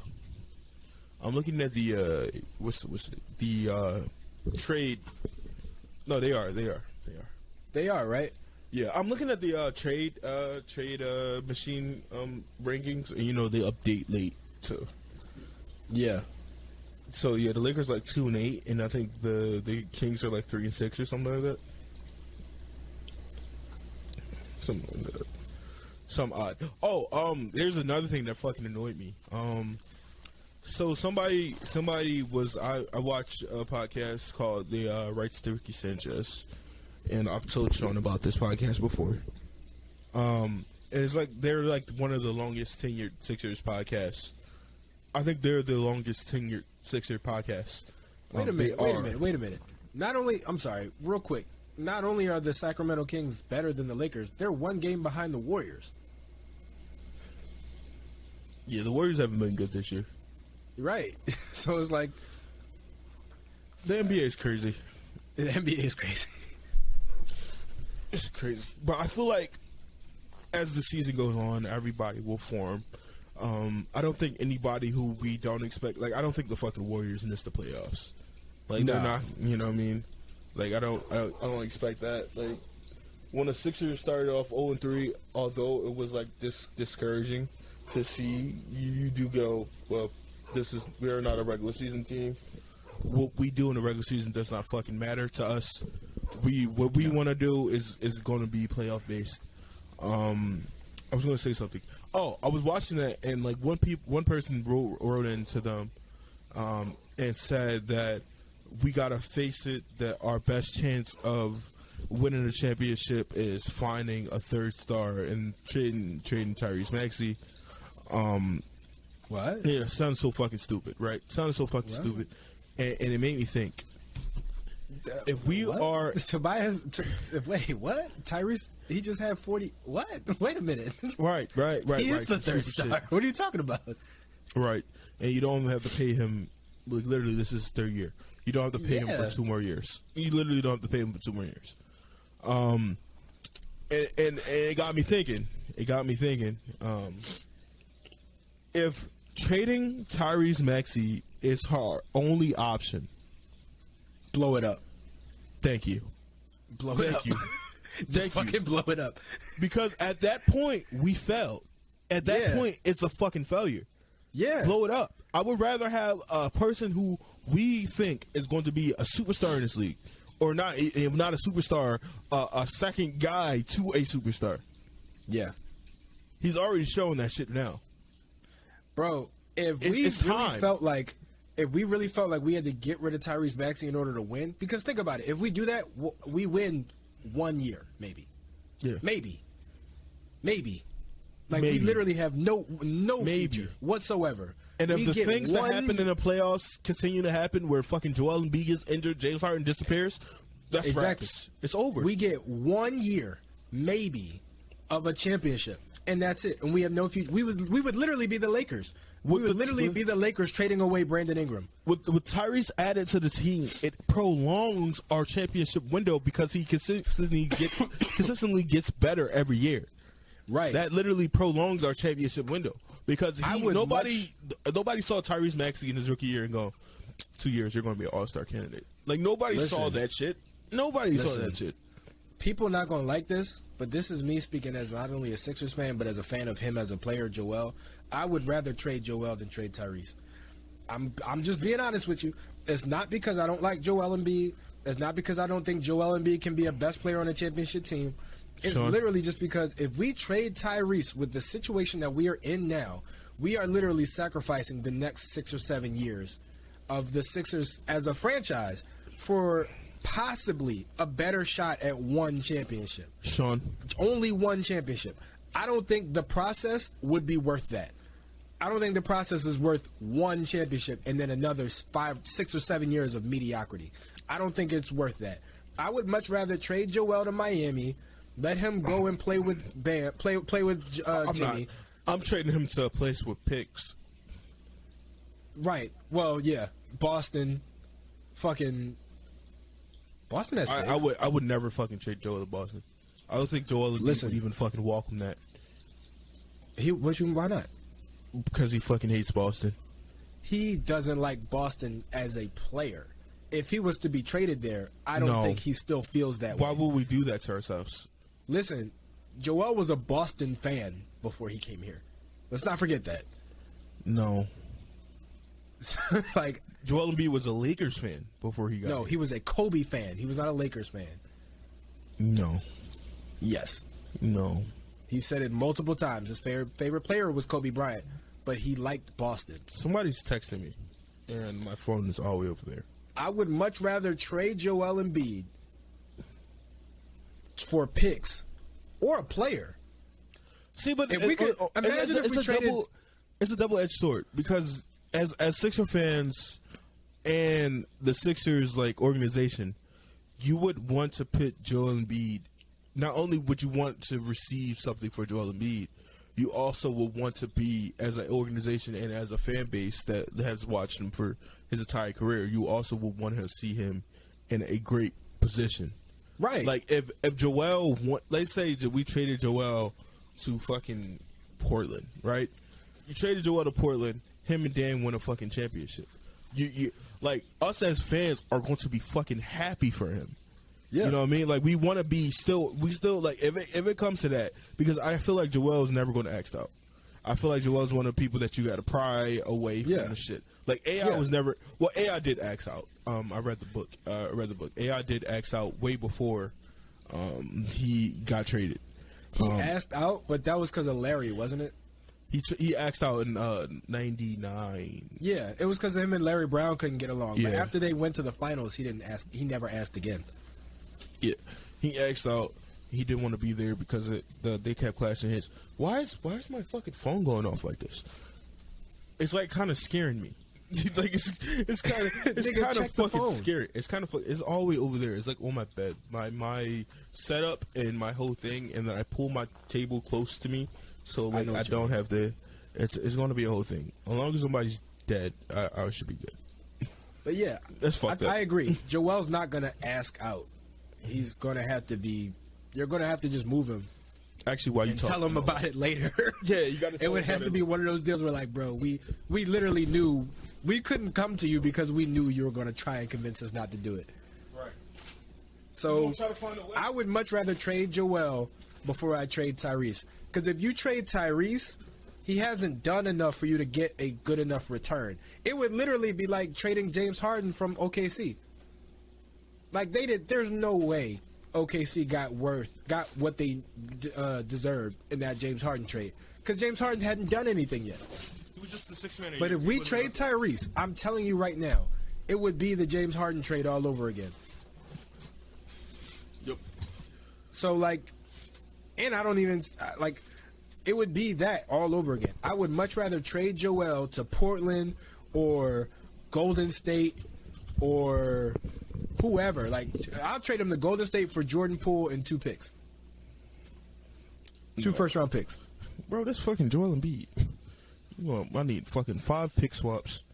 trade. No, they are. They are, right? Yeah, I'm looking at the trade machine rankings, and they update late too. Yeah. So the Lakers like 2-8, and I think the Kings are like 3-6 or something like that. Something like that. Some odd. Oh, there's another thing that fucking annoyed me. So somebody was I watched a podcast called The Rights to Ricky Sanchez, and I've told Sean about this podcast before. And it's like they're like one of the longest tenured Sixers podcasts I think they're the longest tenured Sixer podcast. Wait a minute. Not only, I'm sorry, real quick. Not only are the Sacramento Kings better than the Lakers, they're one game behind the Warriors. Yeah, the Warriors haven't been good this year. Right. So it's like... The NBA is crazy. The NBA is crazy. It's crazy. But I feel like as the season goes on, everybody will form. I don't think anybody who we don't expect... Like, I don't think the fucking Warriors miss the playoffs. Like, they're not... You know what I mean? Like, I don't expect that. Like, when the Sixers started off 0-3, although it was, like, discouraging to see, you do go, well, we're not a regular season team. What we do in the regular season does not fucking matter to us. What we want to do is going to be playoff based. I was going to say something. Oh, I was watching that, and like one person wrote into them, and said that we gotta face it, that our best chance of winning the championship is finding a third star and trading Tyrese Maxey. What? Yeah, sounds so fucking stupid, right? Sounded so fucking stupid, and it made me think. If we are Tobias, wait, what? Tyrese, he just had 40. What? Wait a minute. Right. He is the third star. Shit. What are you talking about? Right, and you don't have to pay him. Like, literally, this is his third year. You don't have to pay him for 2 more years. You literally don't have to pay him for 2 more years. And it got me thinking. If trading Tyrese Maxey is our only option, blow it up. Thank you. Blow it up. Just fucking blow it up. Because at that point, we failed. At that point, it's a fucking failure. Yeah. Blow it up. I would rather have a person who we think is going to be a superstar in this league, or not, if not a superstar, a second guy to a superstar. Yeah. He's already showing that shit now. Bro, if we really felt like we had to get rid of Tyrese Maxey in order to win, because think about it, if we do that, we win 1 year, maybe. Yeah. Maybe. Like, we literally have no future whatsoever. And if the things that happen in the playoffs continue to happen, where fucking Joel Embiid gets injured, James Harden disappears, that's exactly raps. It's over. We get 1 year, maybe, of a championship, and that's it. And we have no future. We would literally be the Lakers. We would literally be the Lakers trading away Brandon Ingram. With Tyrese added to the team, it prolongs our championship window because he consistently gets better every year. Right. That literally prolongs our championship window because nobody saw Tyrese Maxey in his rookie year and go, 2 years you're going to be an all-star candidate. Like, nobody saw that shit. Nobody saw that shit. People not going to like this, but this is me speaking as not only a Sixers fan, but as a fan of him as a player, Joel. I would rather trade Joel than trade Tyrese. I'm just being honest with you. It's not because I don't like Joel Embiid. It's not because I don't think Joel Embiid can be a best player on a championship team. It's literally just because if we trade Tyrese with the situation that we are in now, we are literally sacrificing the next 6 or 7 years of the Sixers as a franchise for possibly a better shot at one championship. Sean. Only one championship. I don't think the process would be worth that. I don't think the process is worth one championship and then another 5, 6, or 7 years of mediocrity. I don't think it's worth that. I would much rather trade Joel to Miami, let him go and play with Bam, play with Jimmy. I'm trading him to a place with picks. Right. Well, yeah. Boston has picks. I would never fucking trade Joel to Boston. I don't think Joel would even fucking welcome that. Why not? Because he fucking hates Boston. He doesn't like Boston as a player. If he was to be traded there, I don't think he still feels that way. Why would we do that to ourselves? Listen, Joel was a Boston fan before he came here. Let's not forget that. No. Like, Joel Embiid was a Lakers fan before he got here. No, he was a Kobe fan. He was not a Lakers fan. No. Yes. No. He said it multiple times. His favorite player was Kobe Bryant, but he liked Boston. Somebody's texting me, and my phone is all the way over there. I would much rather trade Joel Embiid for picks or a player. See, but if we could imagine if we traded, it's a double-edged sword because as Sixer fans and the Sixers like organization, you would want to pit Joel Embiid. Not only would you want to receive something for Joel Embiid, you also will want to be, as an organization and as a fan base that has watched him for his entire career, you also will want to see him in a great position. Right. Like, if Joel, let's say that we traded Joel to fucking Portland, right? You traded Joel to Portland, him and Dan win a fucking championship. You like, us as fans are going to be fucking happy for him. Yeah. You know what I mean? Like, we want to be we still, like, if it comes to that, because I feel like Joel's never going to act out. I feel like Joel's one of the people that you got to pry away from the shit. Like, AI was never, well, AI did act out. I read the book. AI did act out way before he got traded. He asked out, but that was because of Larry, wasn't it? He asked out in 99. Yeah, it was because him and Larry Brown couldn't get along. Yeah. But after they went to the finals, he didn't ask. He never asked again. Yeah, he asked out. He didn't want to be there because they kept clashing hits. Why is my fucking phone going off like this? It's like kind of scaring me. Like it's kind of fucking scary. It's kind of it's all the way over there. It's like on my bed, my setup and my whole thing, and then I pull my table close to me, so like I don't have the. It's going to be a whole thing. As long as somebody's dead, I should be good. But yeah, that's fucked up. I agree. Joel's not gonna ask out. He's gonna have to be. You're gonna have to just move him. Actually, while you talk, tell him about it later. Yeah, you got to. It would have to be one of those deals where, like, bro, we literally knew we couldn't come to you because we knew you were going to try and convince us not to do it. Right. So I would much rather trade Joel before I trade Tyrese, because if you trade Tyrese, he hasn't done enough for you to get a good enough return. It would literally be like trading James Harden from OKC. Like, they did. There's no way OKC got what they deserved in that James Harden trade, because James Harden hadn't done anything yet. He was just the sixth man. But if we trade Tyrese, I'm telling you right now, it would be the James Harden trade all over again. Yep. So, like, and I don't even like. It would be that all over again. I would much rather trade Joel to Portland or Golden State or whoever. Like, I'll trade him to Golden State for Jordan Poole and 2 picks. 2 first-round picks. Bro, this fucking Joel Embiid. I need fucking 5 pick swaps.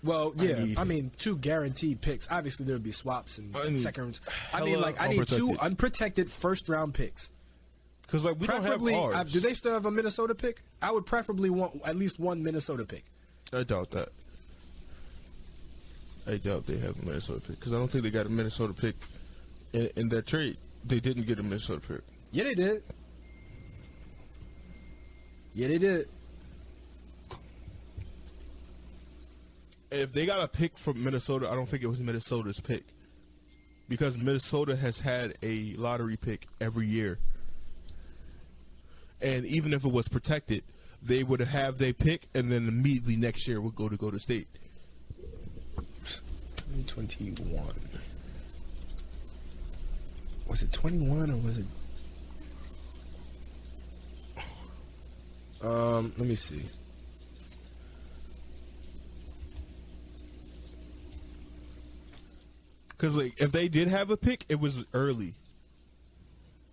Well, yeah, I mean 2 guaranteed picks. Obviously, there would be swaps and seconds. I need 2 unprotected first-round picks. Because, like, we preferably, don't have ours. Do they still have a Minnesota pick? I would preferably want at least 1 Minnesota pick. I doubt that. I doubt they have a Minnesota pick, because I don't think they got a Minnesota pick in that trade. They didn't get a Minnesota pick. Yeah, they did. Yeah, they did. If they got a pick from Minnesota, I don't think it was Minnesota's pick, because Minnesota has had a lottery pick every year. And even if it was protected, they would have their pick, and then immediately next year would go to State. 2021. Was it 21 or was it? Let me see. Because, like, if they did have a pick, it was early.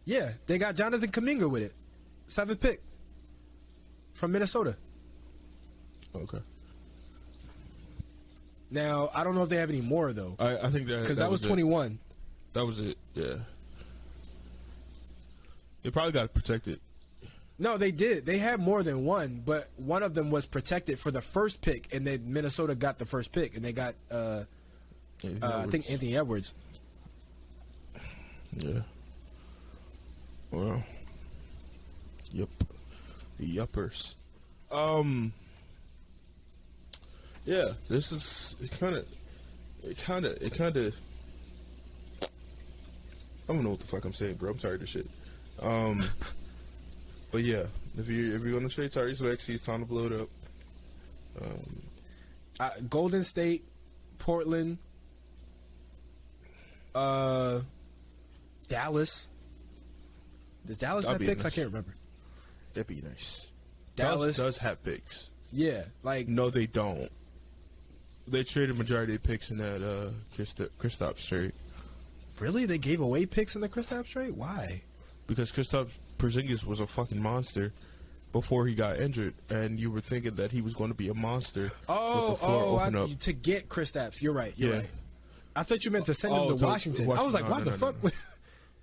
Yeah, they got Jonathan Kuminga with it. 7th pick from Minnesota. Okay. Now, I don't know if they have any more, though. I think that... Because that was 21. That was it, yeah. They probably got it protected. No, they did. They had more than one, but one of them was protected for the first pick, and then Minnesota got the first pick, and they got, I think, Anthony Edwards. Yeah. Well... Yep. The yuppers. Yeah, this is it kind of I don't know what the fuck I'm saying, bro. I'm sorry to shit. But yeah, if you're gonna trade Tyrese Maxey, it's time to blow it up. Golden State, Portland, Dallas. Does Dallas have picks? Nice. I can't remember. That'd be nice. Dallas does have picks. Yeah, like no, they don't. They traded majority of picks in that Kristaps trade. Really? They gave away picks in the Kristaps trade? Why? Because Kristaps Porzingis was a fucking monster before he got injured, and you were thinking that he was going to be a monster. To get Kristaps. You're right. You're right. I thought you meant to send him to Washington. I was like, what the fuck?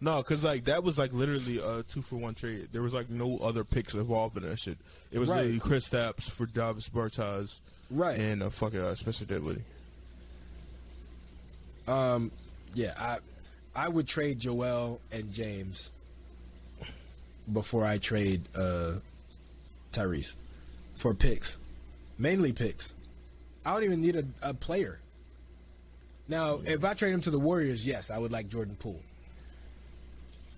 No, because like that was like literally a 2-for-1 trade. There was like no other picks involved in that shit. It was literally Kristaps for Davis Bertans, and fucking Spencer Dinwiddie. Yeah, I would trade Joel and James before I trade Tyrese for picks, mainly picks. I don't even need a player. Now, if I trade him to the Warriors, yes, I would like Jordan Poole.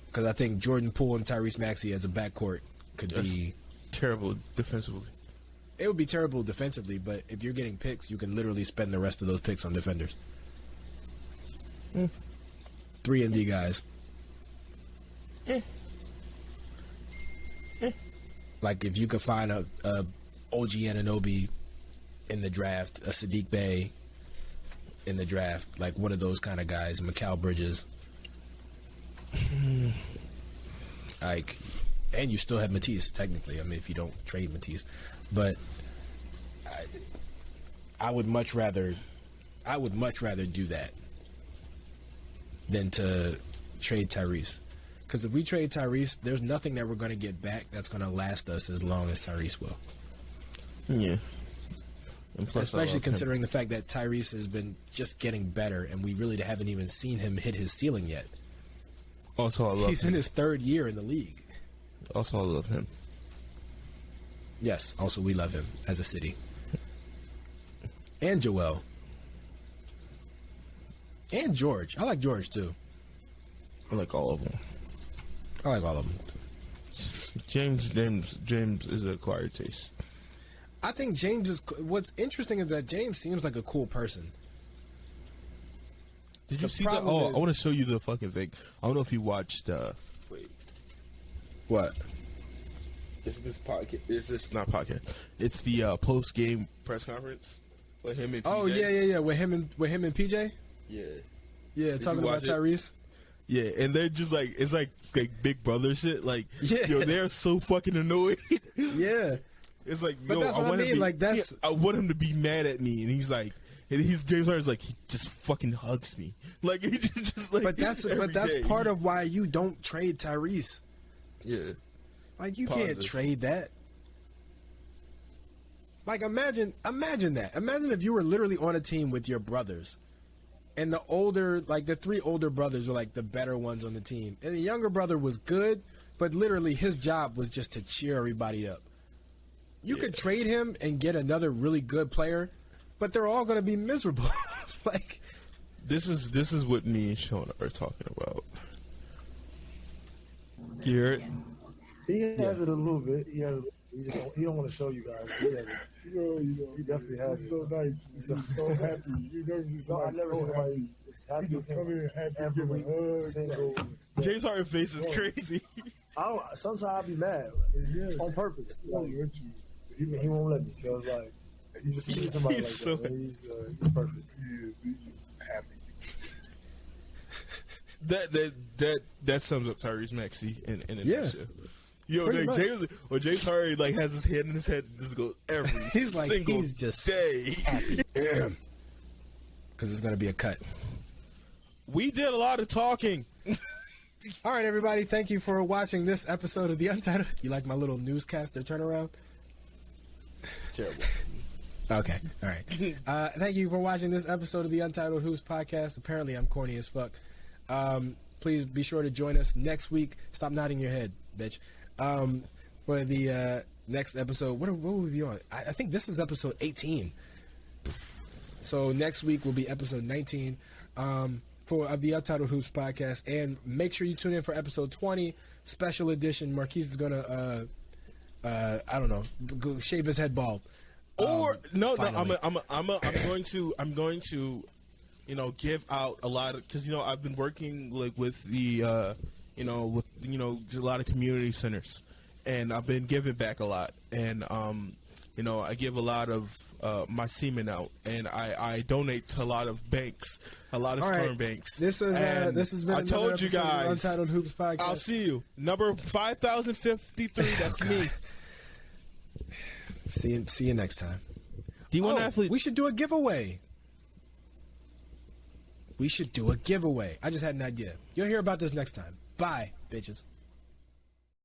Because I think Jordan Poole and Tyrese Maxey as a backcourt could be terrible defensively. It would be terrible defensively, but if you're getting picks, you can literally spend the rest of those picks on defenders. 3-and-D guys. Like if you could find a OG Anunoby in the draft, a Sadiq Bey in the draft, like one of those kind of guys, Mikal Bridges. Like, and you still have Matisse, technically. I mean, if you don't trade Matisse, but I would much rather do that than to trade Tyrese. Because if we trade Tyrese, there's nothing that we're going to get back that's going to last us as long as Tyrese will. Yeah. Especially considering the fact that Tyrese has been just getting better, and we really haven't even seen him hit his ceiling yet. Also, I love He's in his third year in the league. Also, I love him. Yes, also we love him as a city. And Joel. And George. I like George, too. I like all of them. I like all of them. James is an acquired taste. I think James is... What's interesting is that James seems like a cool person. Did you see that? Oh, I want to show you the fucking thing. I don't know if you watched... Wait. What? Is this podcast? Is this not podcast? It's the post-game press conference with him and PJ. Oh, yeah. With him and PJ? Yeah. Yeah, talking about Tyrese. Yeah, and they're just like, it's like big brother shit. Like, yeah. Yo, they're so fucking annoyed. Yeah. It's like, but that's what I mean. Like, that's... I want him to be mad at me, and he's like, James Harden's like, he just fucking hugs me. Like, he just like. But that's part of why you don't trade Tyrese. Yeah. Like, you can't trade that. Like, imagine that. Imagine if you were literally on a team with your brothers. And the 3 older brothers were like the better ones on the team. And the younger brother was good, but literally his job was just to cheer everybody up. You could trade him and get another really good player, but they're all going to be miserable. Like, this is what me and Sean are talking about. Garrett? He has it a little bit. He don't want to show you guys. He has it. He definitely has it. So nice. He's so happy. You never see somebody so happy. He just come in happy, give a hug. James Harden's face is crazy. Sometimes I'll be mad on purpose. Like, he won't let me. So it's like, he's somebody like so that. He's perfect. He is. He's just happy. That sums up Tyrese Maxey in a nutshell. Yo, like James Harden like has his hand in his head and just goes every single day. Happy. Because it's going to be a cut. We did a lot of talking. All right, everybody. Thank you for watching this episode of The Untitled. You like my little newscaster turnaround? Terrible. Okay. All right. Thank you for watching this episode of The Untitled Hoops Podcast. Apparently, I'm corny as fuck. Please be sure to join us next week. Stop nodding your head, bitch. For the next episode. What will we be on? I think this is episode 18. So next week will be episode 19 for the Untitled Hoops Podcast. And make sure you tune in for episode 20, special edition. Marquis is going to, I don't know, go shave his head bald. Or I'm going to, give out a lot of, because I've been working like with the a lot of community centers, and I've been giving back a lot, and I give a lot of my semen out, and I donate to a lot of banks, a lot of sperm banks. This has been. I told you guys, Untitled Hoops Podcast. I'll see you. Number 5053. That's me. See you next time. D1 athletes. We should do a giveaway. I just had an idea. You'll hear about this next time. Bye, bitches.